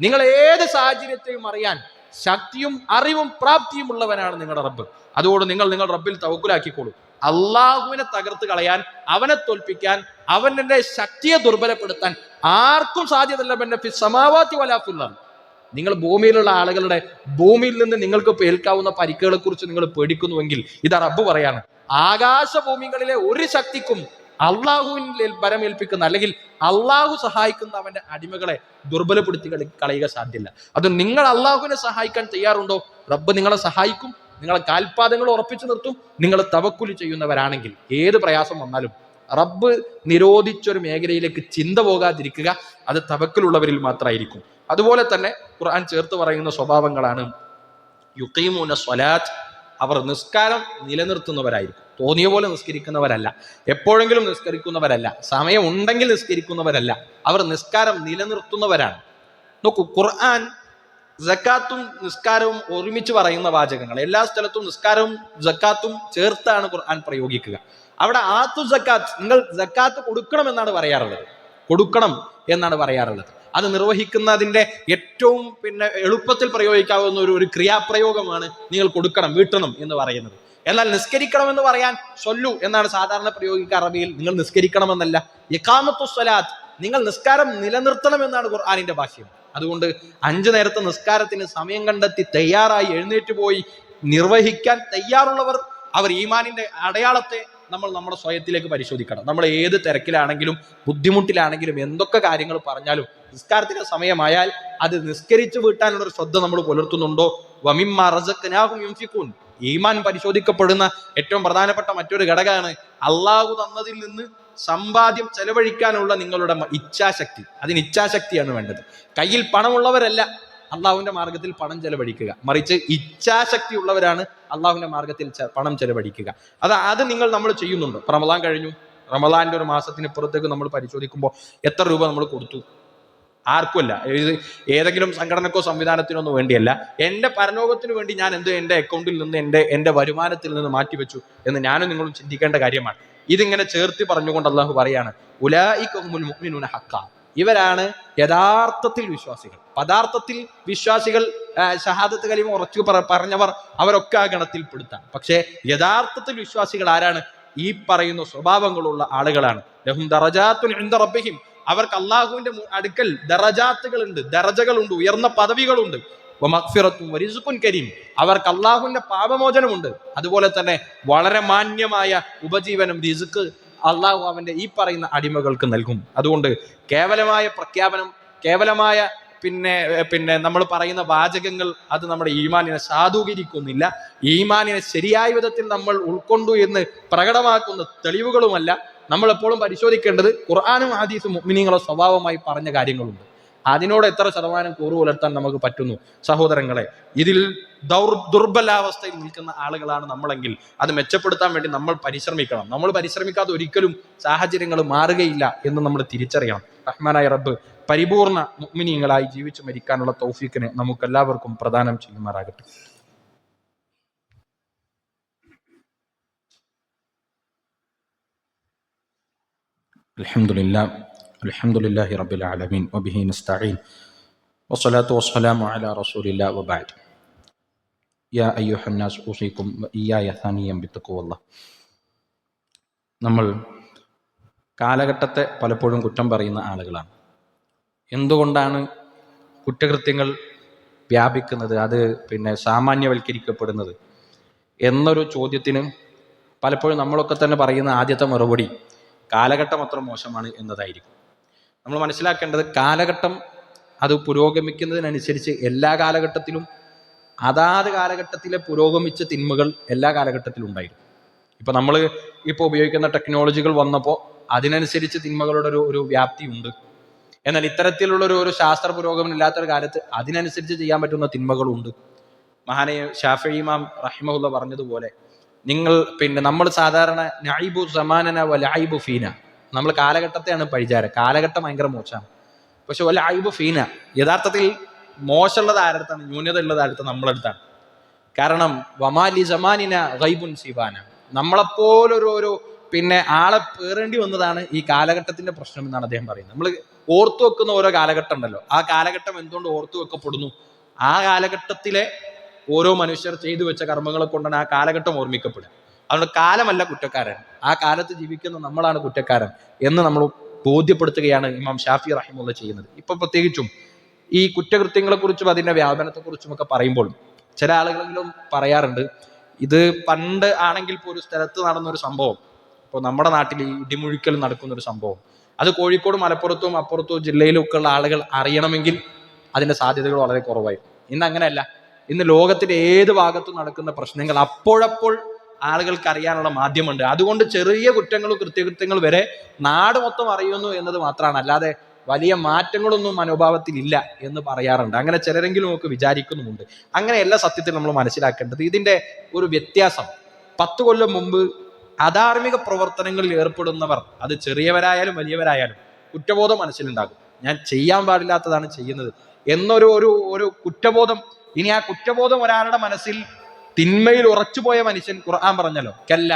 Speaker 1: നിങ്ങൾ ഏത് സാഹചര്യത്തെയും അറിയാൻ ശക്തിയും അറിവും പ്രാപ്തിയും ഉള്ളവനാണ് നിങ്ങളുടെ റബ്ബ്. അതുകൊണ്ട് നിങ്ങൾ റബ്ബിൽ തവക്കുലാക്കിക്കോളൂ. അള്ളാഹുവിനെ തകർത്ത് കളയാൻ, അവനെ തോൽപ്പിക്കാൻ, അവന്റെ ശക്തിയെ ദുർബലപ്പെടുത്താൻ ആർക്കും സാധ്യതല്ല. ഫിസ് സമാവാതി വലാ ഫിൽ അർദ്. നിങ്ങൾ ഭൂമിയിലുള്ള ആളുകളുടെ ഭൂമിയിൽ നിന്ന് നിങ്ങൾക്ക് ഏൽക്കാവുന്ന പരിക്കുകളെ കുറിച്ച് നിങ്ങൾ പേടിക്കുന്നുവെങ്കിൽ ഇതാ റബ്ബ് പറയാണ്, ആകാശഭൂമികളിലെ ഒരു ശക്തിക്കും അള്ളാഹുവിൽ ബലമേൽപ്പിക്കുന്ന അല്ലെങ്കിൽ അള്ളാഹു സഹായിക്കുന്ന അവന്റെ അടിമകളെ ദുർബലപ്പെടുത്തി കളയുക സാധ്യമല്ല. അത് നിങ്ങൾ അള്ളാഹുവിനെ സഹായിക്കാൻ തയ്യാറുണ്ടോ, റബ്ബ് നിങ്ങളെ സഹായിക്കും, നിങ്ങളെ കാൽപാദങ്ങൾ ഉറപ്പിച്ചു നിർത്തും. നിങ്ങൾ തവക്കുൽ ചെയ്യുന്നവരാണെങ്കിൽ ഏത് പ്രയാസം വന്നാലും റബ്ബ് നിരോധിച്ചൊരു മേഖലയിലേക്ക് ചിന്ത പോകാതിരിക്കുക, അത് തവക്കുലുള്ളവരിൽ മാത്രമായിരിക്കും. അതുപോലെ തന്നെ ഖുർആൻ ചേർത്ത് പറയുന്ന സ്വഭാവങ്ങളാണ് യുഖീമൂന സ്വലാത്ത്, അവർ നിസ്കാരം നിലനിർത്തുന്നവരായിരിക്കും. തോന്നിയ പോലെ നിസ്കരിക്കുന്നവരല്ല, എപ്പോഴെങ്കിലും നിസ്കരിക്കുന്നവരല്ല, സമയം ഉണ്ടെങ്കിൽ നിസ്കരിക്കുന്നവരല്ല, അവർ നിസ്കാരം നിലനിർത്തുന്നവരാണ്. നോക്കൂ, ഖുർആൻ സക്കാത്തും നിസ്കാരവും ഒരുമിച്ച് പറയുന്ന വാചകങ്ങൾ. എല്ലാ സ്ഥലത്തും നിസ്കാരവും സക്കാത്തും ചേർത്താണ് ഖുർആൻ പ്രയോഗിക്കുക. അവിടെ ആത്തു സക്കാത്ത്, നിങ്ങൾ സക്കാത്ത് കൊടുക്കണം എന്നാണ് പറയാറുള്ളത്. അത് നിർവഹിക്കുന്നതിന്റെ ഏറ്റവും എളുപ്പത്തിൽ പ്രയോഗിക്കാവുന്ന ഒരു ക്രിയാപ്രയോഗമാണ് നിങ്ങൾ കൊടുക്കണം, വീട്ടണം എന്ന് പറയുന്നത്. എന്നാൽ നിസ്കരിക്കണം എന്ന് പറയാൻ സൊല്ലു എന്നാണ് സാധാരണ പ്രയോഗിക്കുക അറബിയിൽ. നിങ്ങൾ നിസ്കരിക്കണമെന്നല്ല. ഇഖാമത്തു സ്വലാത്ത്, നിങ്ങൾ നിസ്കാരം നിലനിർത്തണം എന്നാണ് ഖുർആനിന്റെ ഭാഷ്യം. അതുകൊണ്ട് 5 നേരത്തെ നിസ്കാരത്തിന് സമയം കണ്ടെത്തി തയ്യാറായി എഴുന്നേറ്റ് പോയി നിർവഹിക്കാൻ തയ്യാറുള്ളവർ, അവർ ഈമാനിന്റെ അടയാളത്തെ നമ്മൾ നമ്മുടെ സ്വയത്തിലേക്ക് പരിശോധിക്കണം. നമ്മൾ ഏത് തിരക്കിലാണെങ്കിലും ബുദ്ധിമുട്ടിലാണെങ്കിലും എന്തൊക്കെ കാര്യങ്ങൾ പറഞ്ഞാലും നിസ്കാരത്തിന്റെ സമയമായാൽ അത് നിസ്കരിച്ചു വീട്ടാനുള്ള ഒരു ശ്രദ്ധ നമ്മൾ പുലർത്തുന്നുണ്ടോ? വമിമ്മാ റസഖ്നാഹും യുൻഫിഖൂൻ. ഈമാൻ പരിശോധിക്കപ്പെടുന്ന ഏറ്റവും പ്രധാനപ്പെട്ട മറ്റൊരു ഘടകമാണ് അള്ളാഹു തന്നതിൽ നിന്ന് സമ്പാദ്യം ചെലവഴിക്കാനുള്ള നിങ്ങളുടെ ഇച്ഛാശക്തി. അതിന് ഇച്ഛാശക്തിയാണ് വേണ്ടത്. കയ്യിൽ പണമുള്ളവരല്ല അള്ളാഹുവിന്റെ മാർഗത്തിൽ പണം ചെലവഴിക്കുക, മറിച്ച് ഇച്ഛാശക്തി ഉള്ളവരാണ് അള്ളാഹുവിന്റെ മാർഗത്തിൽ പണം ചെലവഴിക്കുക. അത് നമ്മൾ ചെയ്യുന്നുണ്ട്. റമളാൻ കഴിഞ്ഞു, റമളാന്റെ ഒരു മാസത്തിന് പുറത്തേക്ക് നമ്മൾ പരിശോധിക്കുമ്പോൾ എത്ര രൂപ നമ്മൾ കൊടുത്തു? ആർക്കുമല്ല. ഏതെങ്കിലും സംഘടനക്കോ സംവിധാനത്തിനോ ഒന്നും വേണ്ടിയല്ല. എൻ്റെ പരലോകത്തിന് വേണ്ടി ഞാൻ എൻ്റെ അക്കൗണ്ടിൽ നിന്ന് എൻ്റെ വരുമാനത്തിൽ നിന്ന് മാറ്റിവെച്ചു എന്ന് ഞാനും നിങ്ങളും ചിന്തിക്കേണ്ട കാര്യമാണ്. ഇതിങ്ങനെ ചേർത്തി പറഞ്ഞുകൊണ്ട് അള്ളാഹു പറയാണ്, ഉലൈക ഹുമുൽ മുഅ്മിനൂന ഹഖ്ഖാ, ഇവരാണ് യഥാർത്ഥത്തിൽ വിശ്വാസികൾ. പദാർത്ഥത്തിൽ വിശ്വാസികൾ, ഷഹാദത്ത് കലിമ ഉറച്ചു പറഞ്ഞവർ, അവരൊക്കെ ആ ഗണത്തിൽ പെടുത്താം. പക്ഷേ യഥാർത്ഥത്തിൽ വിശ്വാസികൾ ആരാണ്? ഈ പറയുന്ന സ്വഭാവങ്ങളുള്ള ആളുകളാണ്. ലഹും ദറജാത്തുൻ ഇൻദ റബ്ബിഹിം, അവർക്ക് അള്ളാഹുവിന്റെ അടുക്കൽ ദറജാത്തുകളുണ്ട്, ദറജകളുണ്ട്, ഉയർന്ന പദവികളുണ്ട്. വമഗ്ഫിറത്തും വരിസുഖുൻ കരീം, അവർക്ക് അള്ളാഹുവിന്റെ പാപമോചനമുണ്ട്. അതുപോലെ തന്നെ വളരെ മാന്യമായ ഉപജീവനം, റിസ്ക് അള്ളാഹു അവന്റെ ഈ പറയുന്ന അടിമകൾക്ക് നൽകും. അതുകൊണ്ട് കേവലമായ പ്രഖ്യാപനം, കേവലമായ പിന്നെ നമ്മൾ പറയുന്ന വാചകങ്ങൾ അത് നമ്മുടെ ഈമാനിനെ സാധൂകരിക്കുന്നില്ല. ഈമാനിനെ ശരിയായ വിധത്തിൽ നമ്മൾ ഉൾക്കൊണ്ടു എന്ന് പ്രകടമാക്കുന്ന തെളിവുകളുമല്ല. നമ്മൾ എപ്പോഴും പരിശോധിക്കേണ്ടത് ഖുർആനും ഹദീസും മുഅ്മിനീങ്ങളുടെ സ്വഭാവമായി പറഞ്ഞ കാര്യങ്ങളുണ്ട്. അതിനോട് എത്ര ശതമാനം കൂറു പുലർത്താൻ നമുക്ക് പറ്റുന്നു? സഹോദരങ്ങളെ, ഇതിൽ ദുർബലാവസ്ഥയിൽ നിൽക്കുന്ന ആളുകളാണ് നമ്മളെങ്കിൽ അത് മെച്ചപ്പെടുത്താൻ വേണ്ടി നമ്മൾ പരിശ്രമിക്കണം. നമ്മൾ പരിശ്രമിക്കാതെ ഒരിക്കലും സാഹചര്യങ്ങൾ മാറുകയില്ല എന്ന് നമ്മൾ തിരിച്ചറിയണം. റഹ്മാനായ റബ്ബ് പരിപൂർണ മുഅ്മിനീങ്ങളായി ജീവിച്ചു മരിക്കാനുള്ള തൗഫീഖിനെ നമുക്കെല്ലാവർക്കും പ്രദാനം ചെയ്യുമാറാകട്ടെ. അൽഹംദുലില്ലാഹി റബ്ബിൽ ആലമീൻ വബിഹി നസ്തഈൻ വസ്സലാത്തു വസ്സലാമു അലാ റസൂലില്ലാഹി വബഅദ്. യാ അയ്യുഹന്നാസ് ഊസീകും വഇയ്യായ സാനിയം ബിത്തഖ്വല്ലാഹ്. നമ്മൾ കാലഘട്ടത്തെ പലപ്പോഴും കുറ്റം പറയുന്ന ആളുകളാണ്. എന്തുകൊണ്ടാണ് കുറ്റകൃത്യങ്ങൾ വ്യാപിക്കുന്നത്, അത് സാമാന്യവൽക്കരിക്കപ്പെടുന്നത് എന്നൊരു ചോദ്യത്തിന് പലപ്പോഴും നമ്മളൊക്കെ തന്നെ പറയുന്ന ആദ്യത്തെ മറുപടി കാലഘട്ടം അത്ര മോശമാണ് എന്നതായിരിക്കും. നമ്മൾ മനസ്സിലാക്കേണ്ടത് കാലഘട്ടം അത് പുരോഗമിക്കുന്നതിനനുസരിച്ച് എല്ലാ കാലഘട്ടത്തിലും അതാത് കാലഘട്ടത്തിലെ പുരോഗമിച്ച തിന്മകൾ എല്ലാ കാലഘട്ടത്തിലും ഉണ്ടായിരുന്നു. ഇപ്പം നമ്മൾ ഇപ്പോൾ ഉപയോഗിക്കുന്ന ടെക്നോളജികൾ വന്നപ്പോൾ അതിനനുസരിച്ച് തിന്മകളുടെ ഒരു വ്യാപ്തി ഉണ്ട്. എന്നാൽ ഇത്തരത്തിലുള്ള ഒരു ശാസ്ത്ര പുരോഗമനം ഇല്ലാത്തൊരു കാലത്ത് അതിനനുസരിച്ച് ചെയ്യാൻ പറ്റുന്ന തിന്മകളുണ്ട്. മഹാനായ ശാഫിഈ ഇമാം റഹിമഹുല്ലാഹ് പറഞ്ഞതുപോലെ നമ്മൾ സാധാരണ നഈബു സമാനന വലഈബു ഫീന, നമ്മൾ കാലഘട്ടത്തെയാണ് പഴിചാരം. കാലഘട്ടം ഭയങ്കര മോശമാണ്. പക്ഷെ വലഈബു ഫീന, യഥാർത്ഥത്തിൽ മോശമുള്ളത് ആരടുത്താണ്, ന്യൂനത ഉള്ളത് ആരടുത്താണ്? നമ്മളടുത്താണ്. കാരണം വമാലി സമാനിന ഗൈബുൻ സിബാന, നമ്മളെപ്പോലൊരു ആളെ പേറേണ്ടി വന്നതാണ് ഈ കാലഘട്ടത്തിന്റെ പ്രശ്നം എന്നാണ് അദ്ദേഹം പറയുന്നത്. നമ്മൾ ഓർത്തു വെക്കുന്ന ഓരോ കാലഘട്ടം ഉണ്ടല്ലോ, ആ കാലഘട്ടം എന്തുകൊണ്ട് ഓർത്തു വെക്കപ്പെടുന്നു? ആ കാലഘട്ടത്തിലെ ഓരോ മനുഷ്യർ ചെയ്തു വെച്ച കർമ്മങ്ങളെ കൊണ്ടാണ് ആ കാലഘട്ടം ഓർമ്മിക്കപ്പെടുക. അതുകൊണ്ട് കാലമല്ല കുറ്റക്കാരൻ, ആ കാലത്ത് ജീവിക്കുന്ന നമ്മളാണ് കുറ്റക്കാരൻ എന്ന് നമ്മൾ ബോധ്യപ്പെടുത്തുകയാണ് ഇമാം ഷാഫി റഹിമഹുല്ലാഹ് ചെയ്യുന്നത്. ഇപ്പൊ പ്രത്യേകിച്ചും ഈ കുറ്റകൃത്യങ്ങളെ കുറിച്ചും അതിന്റെ വ്യാപനത്തെക്കുറിച്ചും ഒക്കെ പറയുമ്പോൾ ചില ആളുകളെങ്കിലും പറയാറുണ്ട്, ഇത് പണ്ട് ആണെങ്കിൽ ഇപ്പോൾ ഒരു സ്ഥലത്ത് നടന്നൊരു സംഭവം, ഇപ്പോൾ നമ്മുടെ നാട്ടിൽ ഈ ഇടിമുഴിക്കൽ നടക്കുന്നൊരു സംഭവം, അത് കോഴിക്കോട് മലപ്പുറത്തും അപ്പുറത്തും ജില്ലയിലും ഒക്കെ ഉള്ള ആളുകൾ അറിയണമെങ്കിൽ അതിന്റെ സാധ്യതകൾ വളരെ കുറവായി. ഇന്ന് അങ്ങനെയല്ല. ഇന്ന് ലോകത്തിന്റെ ഏത് ഭാഗത്തും നടക്കുന്ന പ്രശ്നങ്ങൾ അപ്പോഴപ്പോൾ ആളുകൾക്ക് അറിയാനുള്ള മാധ്യമമുണ്ട്. അതുകൊണ്ട് ചെറിയ കുറ്റങ്ങളും കൃത്യകൃത്യങ്ങൾ വരെ നാട് മൊത്തം അറിയുന്നു എന്നത് മാത്രമാണ്, അല്ലാതെ വലിയ മാറ്റങ്ങളൊന്നും മനോഭാവത്തിൽ ഇല്ല എന്ന് പറയാറുണ്ട്. അങ്ങനെ ചിലരെങ്കിലും നമുക്ക് വിചാരിക്കുന്നുമുണ്ട്. അങ്ങനെയല്ല സത്യത്തിൽ നമ്മൾ മനസ്സിലാക്കേണ്ടത്. ഇതിന്റെ ഒരു വ്യത്യാസം, 10 കൊല്ലം മുമ്പ് അധാർമിക പ്രവർത്തനങ്ങളിൽ ഏർപ്പെടുന്നവർ, അത് ചെറിയവരായാലും വലിയവരായാലും, കുറ്റബോധം മനസ്സിലുണ്ടാകും. ഞാൻ ചെയ്യാൻ പാടില്ലാത്തതാണ് ചെയ്യുന്നത് എന്നൊരു കുറ്റബോധം. ഇനി ആ കുറ്റബോധം ഒരാളുടെ മനസ്സിൽ തിന്മയിൽ ഉറച്ചുപോയ മനുഷ്യൻ, ഖുർആൻ പറഞ്ഞല്ലോ, കല്ല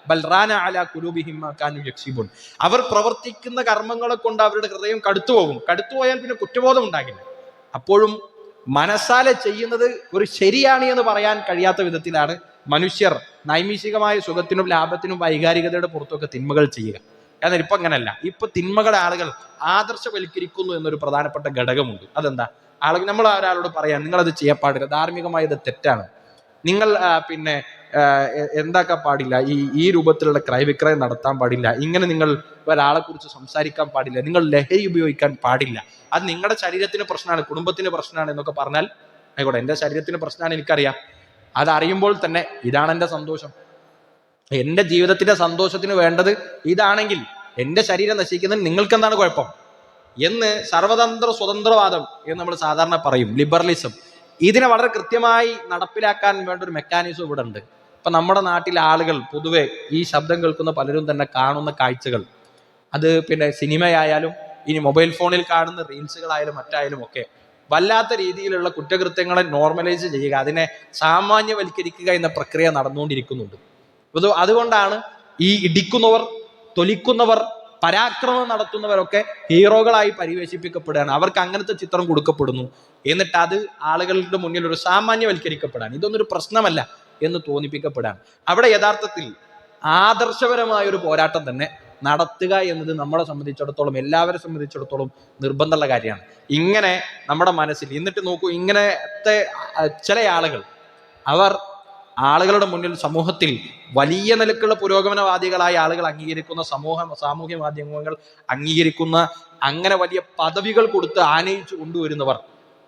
Speaker 1: ബൽ റാന അലാ ഖുലൂബിഹിം മാ കാനൂ യക്സിബൂൻ, അവർ പ്രവർത്തിക്കുന്ന കർമ്മങ്ങളെ കൊണ്ട് അവരുടെ ഹൃദയം കടുത്തുപോകും. കടുത്തുപോയാൽ പിന്നെ കുറ്റബോധം ഉണ്ടാകില്ല. അപ്പോഴും മനസ്സാലെ ചെയ്യുന്നത് ഒരു ശരിയാണ് എന്ന് പറയാൻ കഴിയാത്ത വിധത്തിലാണ് മനുഷ്യർ നൈമിഷികമായ സുഖത്തിനും ലാഭത്തിനും വൈകാരികതയുടെ പുറത്തൊക്കെ തിന്മകൾ ചെയ്യുക. എന്നാൽ ഇപ്പൊ അങ്ങനെയല്ല. ഇപ്പൊ തിന്മകളെ ആളുകൾ ആദർശവൽക്കരിക്കുന്നു എന്നൊരു പ്രധാനപ്പെട്ട ഘടകമുണ്ട്. അതെന്താ? നമ്മൾ ഒരാളോട് പറയാൻ, നിങ്ങളത് ചെയ്യാൻ പാടില്ല, ധാർമ്മികമായി ഇത് തെറ്റാണ്, നിങ്ങൾ എന്താക്കാൻ പാടില്ല, ഈ രൂപത്തിലുള്ള ക്രയവിക്രയം നടത്താൻ പാടില്ല, ഇങ്ങനെ നിങ്ങൾ ഒരാളെ കുറിച്ച് സംസാരിക്കാൻ പാടില്ല, നിങ്ങൾ ലഹരി ഉപയോഗിക്കാൻ പാടില്ല, അത് നിങ്ങളുടെ ശരീരത്തിന് പ്രശ്നമാണ്, കുടുംബത്തിന് പ്രശ്നമാണ് എന്നൊക്കെ പറഞ്ഞാൽ ആയിക്കോട്ടെ, എൻ്റെ ശരീരത്തിന് പ്രശ്നമാണ് എനിക്കറിയാം, അതറിയുമ്പോൾ തന്നെ ഇതാണ് എൻ്റെ സന്തോഷം, എൻ്റെ ജീവിതത്തിന്റെ സന്തോഷത്തിന് വേണ്ടത് ഇതാണെങ്കിൽ എൻ്റെ ശരീരം നശിക്കുന്നതിന് നിങ്ങൾക്ക് എന്താണ് കുഴപ്പം എന്ന് സർവതന്ത്ര സ്വതന്ത്രവാദം എന്ന് നമ്മൾ സാധാരണ പറയും, ലിബറലിസം. ഇതിനെ വളരെ കൃത്യമായി നടപ്പിലാക്കാൻ വേണ്ട ഒരു മെക്കാനിസം ഇവിടെ ഉണ്ട്. ഇപ്പൊ നമ്മുടെ നാട്ടിലെ ആളുകൾ പൊതുവെ ഈ ശബ്ദം കേൾക്കുന്ന പലരും തന്നെ കാണുന്ന കാഴ്ചകൾ, അത് സിനിമയായാലും ഇനി മൊബൈൽ ഫോണിൽ കാണുന്ന റീൽസുകളായാലും മറ്റായാലും ഒക്കെ വല്ലാത്ത രീതിയിലുള്ള കുറ്റകൃത്യങ്ങളെ നോർമലൈസ് ചെയ്യുക, അതിനെ സാമാന്യവൽക്കരിക്കുക എന്ന പ്രക്രിയ നടന്നുകൊണ്ടിരിക്കുന്നുണ്ട്. അതുകൊണ്ടാണ് ഈ ഇടിക്കുന്നവർ, തൊലിക്കുന്നവർ, പരാക്രമം നടത്തുന്നവരൊക്കെ ഹീറോകളായി പരിവേഷിപ്പിക്കപ്പെടുകയാണ്. അവർക്ക് അങ്ങനത്തെ ചിത്രം കൊടുക്കപ്പെടുന്നു. എന്നിട്ട് അത് ആളുകളുടെ മുന്നിൽ ഒരു സാമാന്യവൽക്കരിക്കപ്പെടാൻ, ഇതൊന്നൊരു പ്രശ്നമല്ല എന്ന് തോന്നിപ്പിക്കപ്പെടാൻ. അവിടെ യഥാർത്ഥത്തിൽ ആദർശപരമായ ഒരു പോരാട്ടം തന്നെ നടത്തുക എന്നത് നമ്മളെ സംബന്ധിച്ചിടത്തോളം, എല്ലാവരെ സംബന്ധിച്ചിടത്തോളം നിർബന്ധമുള്ള കാര്യമാണ്. ഇങ്ങനെ നമ്മുടെ മനസ്സിൽ എന്നിട്ട് നോക്കൂ, ഇങ്ങനത്തെ ചില ആളുകൾ, അവർ ആളുകളുടെ മുന്നിൽ സമൂഹത്തിൽ വലിയ നിലക്കുള്ള പുരോഗമനവാദികളായ ആളുകൾ അംഗീകരിക്കുന്ന സാമൂഹ്യ മാധ്യമങ്ങൾ അംഗീകരിക്കുന്ന അങ്ങനെ വലിയ പദവികൾ കൊടുത്ത് ആനയിച്ചു കൊണ്ടുവരുന്നവർ,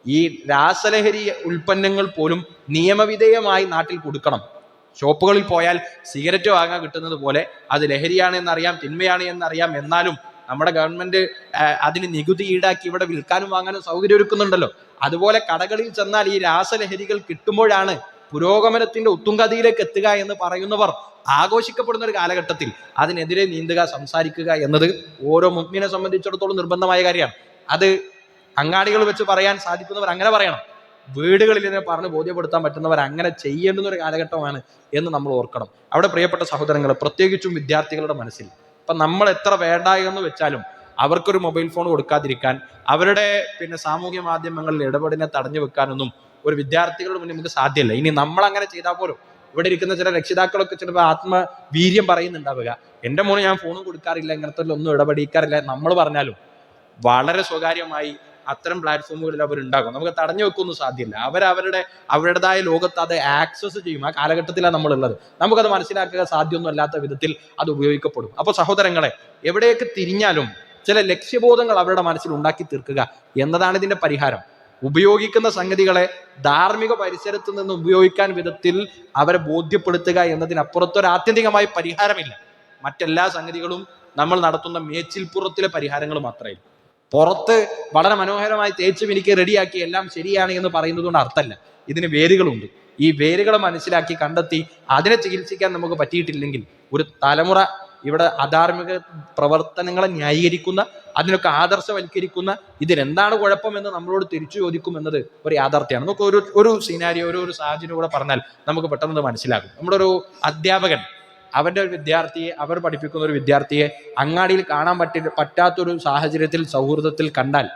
Speaker 1: ഈ രാസലഹരി ഉൽപ്പന്നങ്ങൾ പോലും നിയമവിധേയമായി നാട്ടിൽ കൊടുക്കണം. ഷോപ്പുകളിൽ പോയാൽ സിഗരറ്റ് വാങ്ങാൻ കിട്ടുന്നത് പോലെ അത് ലഹരിയാണ് എന്നറിയാം, തിന്മയാണ് എന്നറിയാം, എന്നാലും നമ്മുടെ ഗവൺമെന്റ് അതിന് നികുതി ഈടാക്കി ഇവിടെ വിൽക്കാനും വാങ്ങാനും സൗകര്യം ഒരുക്കുന്നുണ്ടല്ലോ. അതുപോലെ കടകളിൽ ചെന്നാൽ ഈ രാസലഹരികൾ കിട്ടുമ്പോഴാണ് പുരോഗമനത്തിന്റെ ഉത്തുംഗതിയിലേക്ക് എത്തുക എന്ന് പറയുന്നവർ ആഘോഷിക്കപ്പെടുന്ന ഒരു കാലഘട്ടത്തിൽ അതിനെതിരെ നീന്തുക, സംസാരിക്കുക എന്നത് ഓരോ മുഅ്മിനെ സംബന്ധിച്ചിടത്തോളം നിർബന്ധമായ കാര്യമാണ്. അത് അങ്ങാടികൾ വെച്ച് പറയാൻ സാധിക്കുന്നവർ അങ്ങനെ പറയണം, വീടുകളിൽ ഇതിനെ പറഞ്ഞ് ബോധ്യപ്പെടുത്താൻ പറ്റുന്നവർ അങ്ങനെ ചെയ്യേണ്ടുന്ന ഒരു കാലഘട്ടമാണ് എന്ന് നമ്മൾ ഓർക്കണം. അവിടെ പ്രിയപ്പെട്ട സഹോദരങ്ങൾ, പ്രത്യേകിച്ചും വിദ്യാർത്ഥികളുടെ മനസ്സിൽ ഇപ്പം നമ്മൾ എത്ര വേണ്ട എന്ന് വെച്ചാലും അവർക്കൊരു മൊബൈൽ ഫോൺ കൊടുക്കാതിരിക്കാൻ, അവരുടെ സാമൂഹ്യ മാധ്യമങ്ങളിൽ ഇടപെടലിനെ തടഞ്ഞു വെക്കാനൊന്നും ഒരു വിദ്യാർത്ഥികളുടെ മുന്നിൽ നമുക്ക് സാധ്യമല്ല. ഇനി നമ്മൾ അങ്ങനെ ചെയ്താൽ പോലും ഇവിടെ ഇരിക്കുന്ന ചില രക്ഷിതാക്കളൊക്കെ ചിലപ്പോൾ ആത്മവീര്യം പറയുന്നുണ്ടാവുക, എൻ്റെ മോന് ഞാൻ ഫോണും കൊടുക്കാറില്ല, ഇങ്ങനത്തെ ഒന്നും ഇടപെടിക്കാറില്ല നമ്മൾ പറഞ്ഞാലും വളരെ സ്വകാര്യമായി അത്തരം പ്ലാറ്റ്ഫോമുകളിൽ അവർ ഉണ്ടാകും. നമുക്ക് തടഞ്ഞു വെക്കൊന്നും സാധ്യമല്ല. അവരുടേതായ ലോകത്ത് അത് ആക്സസ് ചെയ്യും. ആ കാലഘട്ടത്തിലാണ് നമ്മളുള്ളത്. നമുക്കത് മനസ്സിലാക്കുക സാധ്യമൊന്നും അല്ലാത്ത വിധത്തിൽ അത് ഉപയോഗിക്കപ്പെടും. അപ്പോൾ സഹോദരങ്ങളെ, എവിടെയൊക്കെ തിരിഞ്ഞാലും ചില ലക്ഷ്യബോധങ്ങൾ അവരുടെ മനസ്സിൽ ഉണ്ടാക്കി തീർക്കുക എന്നതാണ് ഇതിന്റെ പരിഹാരം. ഉപയോഗിക്കുന്ന സംഗതികളെ ധാർമ്മിക പരിസരത്ത് നിന്ന് ഉപയോഗിക്കാൻ വിധത്തിൽ അവരെ ബോധ്യപ്പെടുത്തുക എന്നതിനപ്പുറത്തൊരു ആത്യന്തികമായ പരിഹാരമില്ല. മറ്റെല്ലാ സംഗതികളും നമ്മൾ നടത്തുന്ന മേച്ചിൽപ്പുറത്തിലെ പരിഹാരങ്ങൾ മാത്രമേ. പുറത്ത് വളരെ മനോഹരമായി തേച്ച് മിനുക്കി റെഡിയാക്കി എല്ലാം ശരിയാണ് എന്ന് പറയുന്നത് കൊണ്ട് അർത്ഥമല്ല. ഇതിന് വേരുകളുണ്ട്. ഈ വേരുകളെ മനസ്സിലാക്കി കണ്ടെത്തി അതിനെ ചികിത്സിക്കാൻ നമുക്ക് പറ്റിയിട്ടില്ലെങ്കിൽ ഒരു തലമുറ ഇവിടെ അധാർമിക പ്രവർത്തനങ്ങളെ ന്യായീകരിക്കുന്ന, അതിനൊക്കെ ആദർശവൽക്കരിക്കുന്ന, ഇതിനെന്താണ് കുഴപ്പമെന്ന് നമ്മളോട് തിരിച്ചു ചോദിക്കുമെന്നത് ഒരു യാഥാർത്ഥ്യമാണ്. നമുക്ക് ഒരു സിനാരിയോ, ഒരു സാഹചര്യം കൂടെ പറഞ്ഞാൽ നമുക്ക് പെട്ടെന്ന് മനസ്സിലാകും. നമ്മുടെ ഒരു അധ്യാപകൻ അവന്റെ ഒരു വിദ്യാർത്ഥിയെ, അവർ പഠിപ്പിക്കുന്ന ഒരു വിദ്യാർത്ഥിയെ അങ്ങാടിയിൽ കാണാൻ പറ്റാത്തൊരു സാഹചര്യത്തിൽ, സൗഹൃദത്തിൽ കണ്ടാൽ,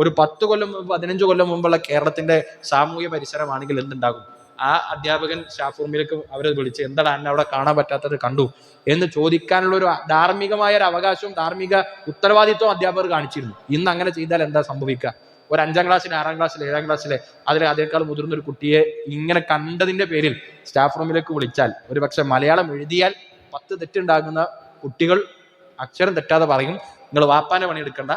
Speaker 1: ഒരു 10 കൊല്ലം മുമ്പ് 15 കൊല്ലം മുമ്പുള്ള കേരളത്തിന്റെ സാമൂഹ്യ പരിസരമാണെങ്കിൽ എന്തുണ്ടാകും? ആ അധ്യാപകൻ സ്റ്റാഫ് റൂമിലേക്ക് അവരെ വിളിച്ച് എന്താണ് എന്നെ അവിടെ കാണാൻ പറ്റാത്തത് കണ്ടു എന്ന് ചോദിക്കാനുള്ള ഒരു ധാർമ്മികമായ ഒരു അവകാശവും ധാർമ്മിക ഉത്തരവാദിത്വം അധ്യാപകർ കാണിച്ചിരുന്നു. ഇന്ന് അങ്ങനെ ചെയ്താൽ എന്താ സംഭവിക്കുക? ഒരു 5ാം ക്ലാസ്സിൽ, 6ാം ക്ലാസ്സിൽ, 7ാം ക്ലാസ്സിലെ അതേക്കാൾ മുതിർന്നൊരു കുട്ടിയെ ഇങ്ങനെ കണ്ടതിന്റെ പേരിൽ സ്റ്റാഫ് റൂമിലേക്ക് വിളിച്ചാൽ, ഒരു പക്ഷെ മലയാളം എഴുതിയാൽ 10 തെറ്റുണ്ടാകുന്ന കുട്ടികൾ അക്ഷരം തെറ്റാതെ പറയും, നിങ്ങൾ വാപ്പാനെ പണിയെടുക്കണ്ട,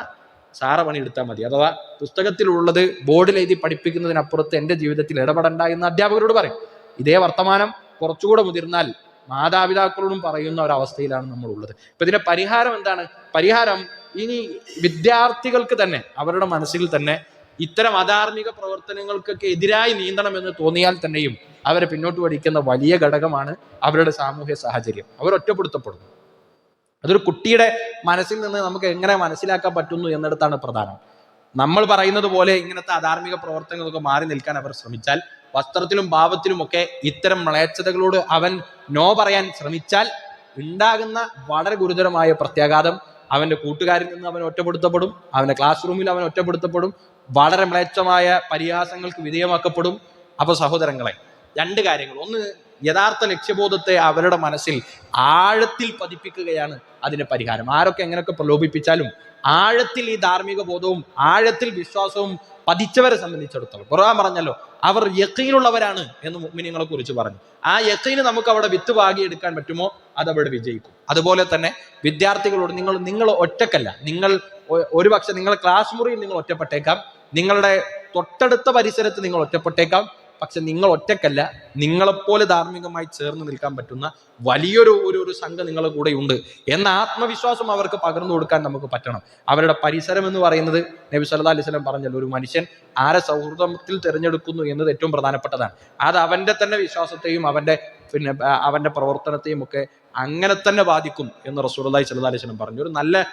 Speaker 1: സാറ പണിയെടുത്താൽ മതി. അഥവാ പുസ്തകത്തിലുള്ളത് ബോർഡിൽ എഴുതി പഠിപ്പിക്കുന്നതിനപ്പുറത്ത് എൻ്റെ ജീവിതത്തിൽ ഇടപെടണ്ട എന്ന് അധ്യാപകരോട് പറയും. ഇതേ വർത്തമാനം കുറച്ചുകൂടെ മുതിർന്നാൽ മാതാപിതാക്കളോടും പറയുന്ന ഒരവസ്ഥയിലാണ് നമ്മളുള്ളത്. ഇപ്പൊ ഇതിന്റെ പരിഹാരം എന്താണ്? പരിഹാരം ഇനി വിദ്യാർത്ഥികൾക്ക് തന്നെ അവരുടെ മനസ്സിൽ തന്നെ ഇത്തരം അധാർമിക പ്രവർത്തനങ്ങൾക്കൊക്കെ എതിരായി നീന്തണം എന്ന് തോന്നിയാൽ തന്നെയും അവരെ പിന്നോട്ട് പഠിക്കുന്ന വലിയ ഘടകമാണ് അവരുടെ സാമൂഹ്യ സാഹചര്യം. അവർ ഒറ്റപ്പെടുത്തപ്പെടുന്നു. അതൊരു കുട്ടിയുടെ മനസ്സിൽ നിന്ന് നമുക്ക് എങ്ങനെ മനസ്സിലാക്കാൻ പറ്റുന്നു എന്നിടത്താണ് പ്രധാനം. നമ്മൾ പറയുന്നത് പോലെ ഇങ്ങനത്തെ അധാർമിക പ്രവർത്തനങ്ങളൊക്കെ മാറി നിൽക്കാൻ അവർ ശ്രമിച്ചാൽ, വസ്ത്രത്തിലും ഭാവത്തിലുമൊക്കെ ഇത്തരം മ്ലേച്ഛതകളോട് അവൻ നോ പറയാൻ ശ്രമിച്ചാൽ ഉണ്ടാകുന്ന വളരെ ഗുരുതരമായ പ്രത്യാഘാതം, അവന്റെ കൂട്ടുകാരിൽ നിന്ന് അവൻ ഒറ്റപ്പെടുത്തപ്പെടും, അവന്റെ ക്ലാസ് റൂമിൽ അവൻ ഒറ്റപ്പെടുത്തപ്പെടും, വളരെ മ്ലേച്ഛമായ പരിഹാസങ്ങൾക്ക് വിധേയമാക്കപ്പെടും. അപ്പൊ സഹോദരങ്ങളെ, 2 കാര്യങ്ങൾ. ഒന്ന്, യഥാർത്ഥ ലക്ഷ്യബോധത്തെ അവരുടെ മനസ്സിൽ ആഴത്തിൽ പതിപ്പിക്കുകയാണ് അതിന്റെ പരിഹാരം. ആരൊക്കെ എങ്ങനെയൊക്കെ പ്രലോഭിപ്പിച്ചാലും ആഴത്തിൽ ഈ ധാർമ്മിക ബോധവും ആഴത്തിൽ വിശ്വാസവും പതിച്ചവരെ സംബന്ധിച്ചിടത്തോളം ഖുർആൻ പറഞ്ഞല്ലോ, അവർ യഖീനുള്ളവരാണ് എന്ന് മുഅ്മിനീങ്ങളെ കുറിച്ച് പറഞ്ഞു. ആ യഖീന് നമുക്ക് അവിടെ വിത്ത് പാകിയെടുക്കാൻ പറ്റുമോ അതവിടെ വിജയിക്കും. അതുപോലെ തന്നെ വിദ്യാർത്ഥികളോട് നിങ്ങൾ ഒറ്റക്കല്ല. നിങ്ങൾ ഒരുപക്ഷെ നിങ്ങളുടെ ക്ലാസ് മുറിയിൽ നിങ്ങൾ ഒറ്റപ്പെട്ടേക്കാം, നിങ്ങളുടെ തൊട്ടടുത്ത പരിസരത്ത് നിങ്ങൾ ഒറ്റപ്പെട്ടേക്കാം. പക്ഷെ നിങ്ങൾ ഒറ്റക്കല്ല. നിങ്ങളെപ്പോലെ ധാർമ്മികമായി ചേർന്ന് നിൽക്കാൻ പറ്റുന്ന വലിയൊരു സംഘം നിങ്ങളുടെ കൂടെ ഉണ്ട് എന്ന ആത്മവിശ്വാസം അവർക്ക് പകർന്നു കൊടുക്കാൻ നമുക്ക് പറ്റണം. അവരുടെ പരിസരം എന്ന് പറയുന്നത് നബി സല്ലല്ലാഹു അലൈഹി വസല്ലം പറഞ്ഞല്ലോ, ഒരു മനുഷ്യൻ ആരെ സൗഹൃദത്തിൽ തിരഞ്ഞെടുക്കുന്നു എന്നത് ഏറ്റവും പ്രധാനപ്പെട്ടതാണ്. അത് അവന്റെ തന്നെ വിശ്വാസത്തെയും അവന്റെ പ്രവർത്തനത്തെയും ഒക്കെ അങ്ങനെ തന്നെ ബാധിക്കും എന്ന് റസൂലുള്ളാഹി സ്വല്ലല്ലാഹു അലൈഹി വസല്ലം പറഞ്ഞു. ഒരു നല്ല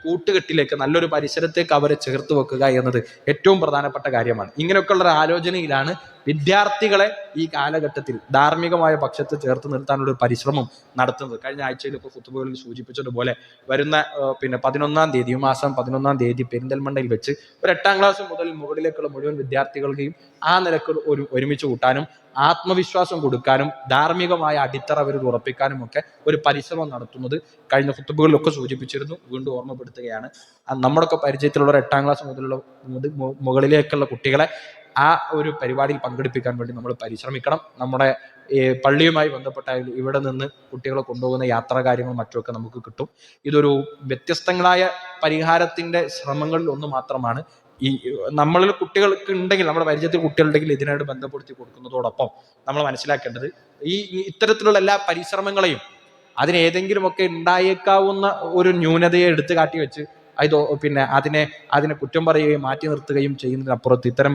Speaker 1: കൂട്ടുകെട്ടിലേക്ക്, നല്ലൊരു പരിസരത്തേക്ക് അവരെ ചേർത്ത് വെക്കുക എന്നത് ഏറ്റവും പ്രധാനപ്പെട്ട കാര്യമാണ്. ഇങ്ങനെയൊക്കെയുള്ള ഒരു ആലോചനയിലാണ് വിദ്യാർത്ഥികളെ ഈ കാലഘട്ടത്തിൽ ധാർമ്മികമായ പക്ഷത്ത് ചേർത്ത് നിർത്താനുള്ള ഒരു പരിശ്രമം നടത്തുന്നത്. കഴിഞ്ഞ ആഴ്ചയിൽ ഇപ്പോൾ ഖുതുബകളിൽ സൂചിപ്പിച്ചതുപോലെ വരുന്ന 11-ാം തീയതി, മാസം 11-ാം തീയതി പെരിന്തൽമണ്ണയിൽ വെച്ച് ഒരു 8ാം ക്ലാസ് മുതൽ മുകളിലേക്കുള്ള മുഴുവൻ വിദ്യാർത്ഥികൾക്കും ആ നിലക്ക് ഒരുമിച്ച് കൂട്ടാനും ആത്മവിശ്വാസം കൊടുക്കാനും ധാർമ്മികമായ അടിത്തറ അവരിൽ ഉറപ്പിക്കാനും ഒക്കെ ഒരു പരിശ്രമം നടത്തുന്നത് കഴിഞ്ഞ ഖുതുബകളിലൊക്കെ സൂചിപ്പിച്ചിരുന്നു. വീണ്ടും ഓർമ്മപ്പെടുത്തുകയാണ്. നമ്മുടെയൊക്കെ പരിചയത്തിലുള്ള 8ാം ക്ലാസ് മുതലുള്ള മുകളിലേക്കുള്ള കുട്ടികളെ ആ ഒരു പരിപാടിയിൽ പങ്കെടുപ്പിക്കാൻ വേണ്ടി നമ്മൾ പരിശ്രമിക്കണം. നമ്മുടെ പള്ളിയുമായി ബന്ധപ്പെട്ട ഇവിടെ നിന്ന് കുട്ടികളെ കൊണ്ടുപോകുന്ന യാത്രാ കാര്യങ്ങളും മറ്റുമൊക്കെ നമുക്ക് കിട്ടും. ഇതൊരു വ്യത്യസ്തങ്ങളായ പരിഹാരത്തിന്റെ ശ്രമങ്ങളിൽ ഒന്ന് മാത്രമാണ്. ഈ നമ്മളിൽ കുട്ടികൾക്ക് ഉണ്ടെങ്കിൽ, നമ്മുടെ പരിചയത്തിൽ കുട്ടികളുണ്ടെങ്കിൽ ഇതിനായിട്ട് ബന്ധപ്പെടുത്തി കൊടുക്കുന്നതോടൊപ്പം നമ്മൾ മനസ്സിലാക്കേണ്ടത് ഇത്തരത്തിലുള്ള എല്ലാ പരിശ്രമങ്ങളെയും അതിനേതെങ്കിലുമൊക്കെ ഉണ്ടായേക്കാവുന്ന ഒരു ന്യൂനതയെ എടുത്തു കാട്ടി വെച്ച് അതിനെ കുറ്റം പറയുകയും മാറ്റി നിർത്തുകയും ചെയ്യുന്നതിനപ്പുറത്ത് ഇത്തരം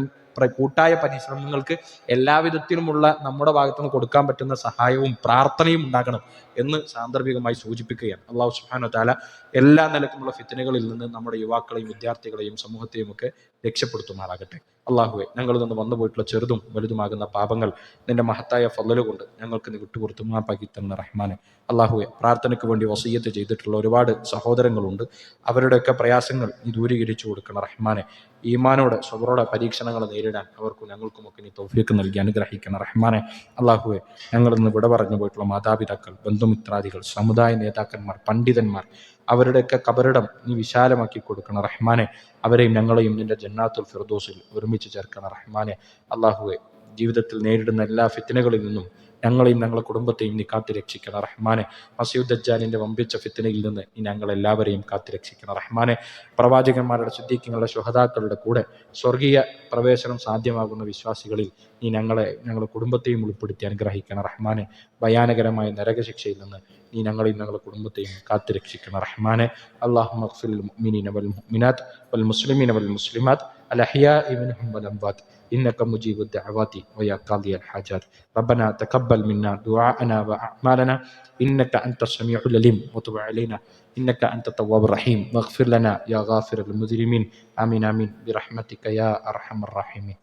Speaker 1: കൂട്ടായ പരിശ്രമങ്ങൾക്ക് എല്ലാവിധത്തിലുമുള്ള നമ്മുടെ ഭാഗത്തുനിന്ന് കൊടുക്കാൻ പറ്റുന്ന സഹായവും പ്രാർത്ഥനയും ഉണ്ടാകണം എന്ന് സാന്ദർഭികമായി സൂചിപ്പിക്കുകയാണ്. അല്ലാഹു സുബ്ഹാനഹു വ തആല എല്ലാ നിലക്കുമുള്ള ഫിത്നകളിൽ നിന്ന് നമ്മുടെ യുവാക്കളെയും വിദ്യാർത്ഥികളെയും സമൂഹത്തെയും ഒക്കെ രക്ഷപ്പെടുത്തുമാറാകട്ടെ. അള്ളാഹുവെ, ഞങ്ങളിൽ നിന്ന് വന്നു പോയിട്ടുള്ള ചെറുതും വലുതുമാകുന്ന പാപങ്ങൾ നിന്റെ മഹത്തായ ഫളല് കൊണ്ട് ഞങ്ങൾക്ക് നീ വിട്ടുപുറത്തു മാപ്പാക്കി തന്ന റഹ്മാനെ. അള്ളാഹുവെ, പ്രാർത്ഥനയ്ക്ക് വേണ്ടി വസിയ്യത്ത് ചെയ്തിട്ടുള്ള ഒരുപാട് സഹോദരങ്ങളുണ്ട്. അവരുടെയൊക്കെ പ്രയാസങ്ങൾ നീ ദൂരീകരിച്ചു കൊടുക്കണം റഹ്മാനെ. ഈമാനോടെ സ്വബറോടെ പരീക്ഷണങ്ങൾ നേരിടാൻ അവർക്കും ഞങ്ങൾക്കുമൊക്കെ നീ തൗഫീഖ് നൽകി അനുഗ്രഹിക്കണം റഹ്മാനെ. അള്ളാഹുവെ, ഞങ്ങളിൽ നിന്ന് വിട പറഞ്ഞു പോയിട്ടുള്ള മാതാപിതാക്കൾ, ബന്ധുമിത്രാദികൾ, സമുദായ നേതാക്കന്മാർ, പണ്ഡിതന്മാർ, അവരുടെയൊക്കെ കബറിടം നീ വിശാലമാക്കി കൊടുക്കണം റഹ്മാനെ. അവരെയും ഞങ്ങളെയും നിന്റെ ജന്നാത്തുൽ ഫിർദൗസിൽ ഒരുമിച്ച് ചേർക്കണം റഹ്മാനെ. അള്ളാഹുവെ, ജീവിതത്തിൽ നേരിടുന്ന എല്ലാ ഫിത്നകളിൽ നിന്നും ഞങ്ങളെയും ഞങ്ങളുടെ കുടുംബത്തെയും നീ കാത്തു രക്ഷിക്കണം റഹ്മാനെ. മസീഹ് ദജ്ജാലിന്റെ വമ്പിച്ച ഫിത്നയിൽ നിന്ന് നീ ഞങ്ങളെല്ലാവരെയും കാത്തു രക്ഷിക്കണം റഹ്മാനെ. പ്രവാചകന്മാരുടെ സിദ്ദീഖുകളുടെ ശുഹദാക്കളുടെ കൂടെ സ്വർഗീയ പ്രവേശനം സാധ്യമാകുന്ന വിശ്വാസികളിൽ നീ ഞങ്ങളുടെ കുടുംബത്തെയും ഉൾപ്പെടുത്തി അനുഗ്രഹിക്കണം റഹ്മാനെ. ഭയാനകരമായ നരകശിക്ഷയിൽ നിന്ന് നീ ഞങ്ങളെയും ഞങ്ങളുടെ കുടുംബത്തെയും കാത്തു രക്ഷിക്കണം റഹ്മാനെ. അല്ലാഹുമ്മ ഗ്ഫിർ ലിൽ മുഅ്മിനീന വൽ മുഅ്മിനാത്ത് വൽ മുസ്ലിമീന വൽ മുസ്ലിമാത്ത് الأحياء منهم والأموات إنك مجيب الدعوات ويا قاضي الحاجات. ربنا تقبل منا دعاءنا وأعمالنا إنك أنت السميع العليم وتب علينا إنك أنت التواب الرحيم واغفر لنا يا غافر المذنبين. آمين آمين برحمتك يا أرحم الراحمين.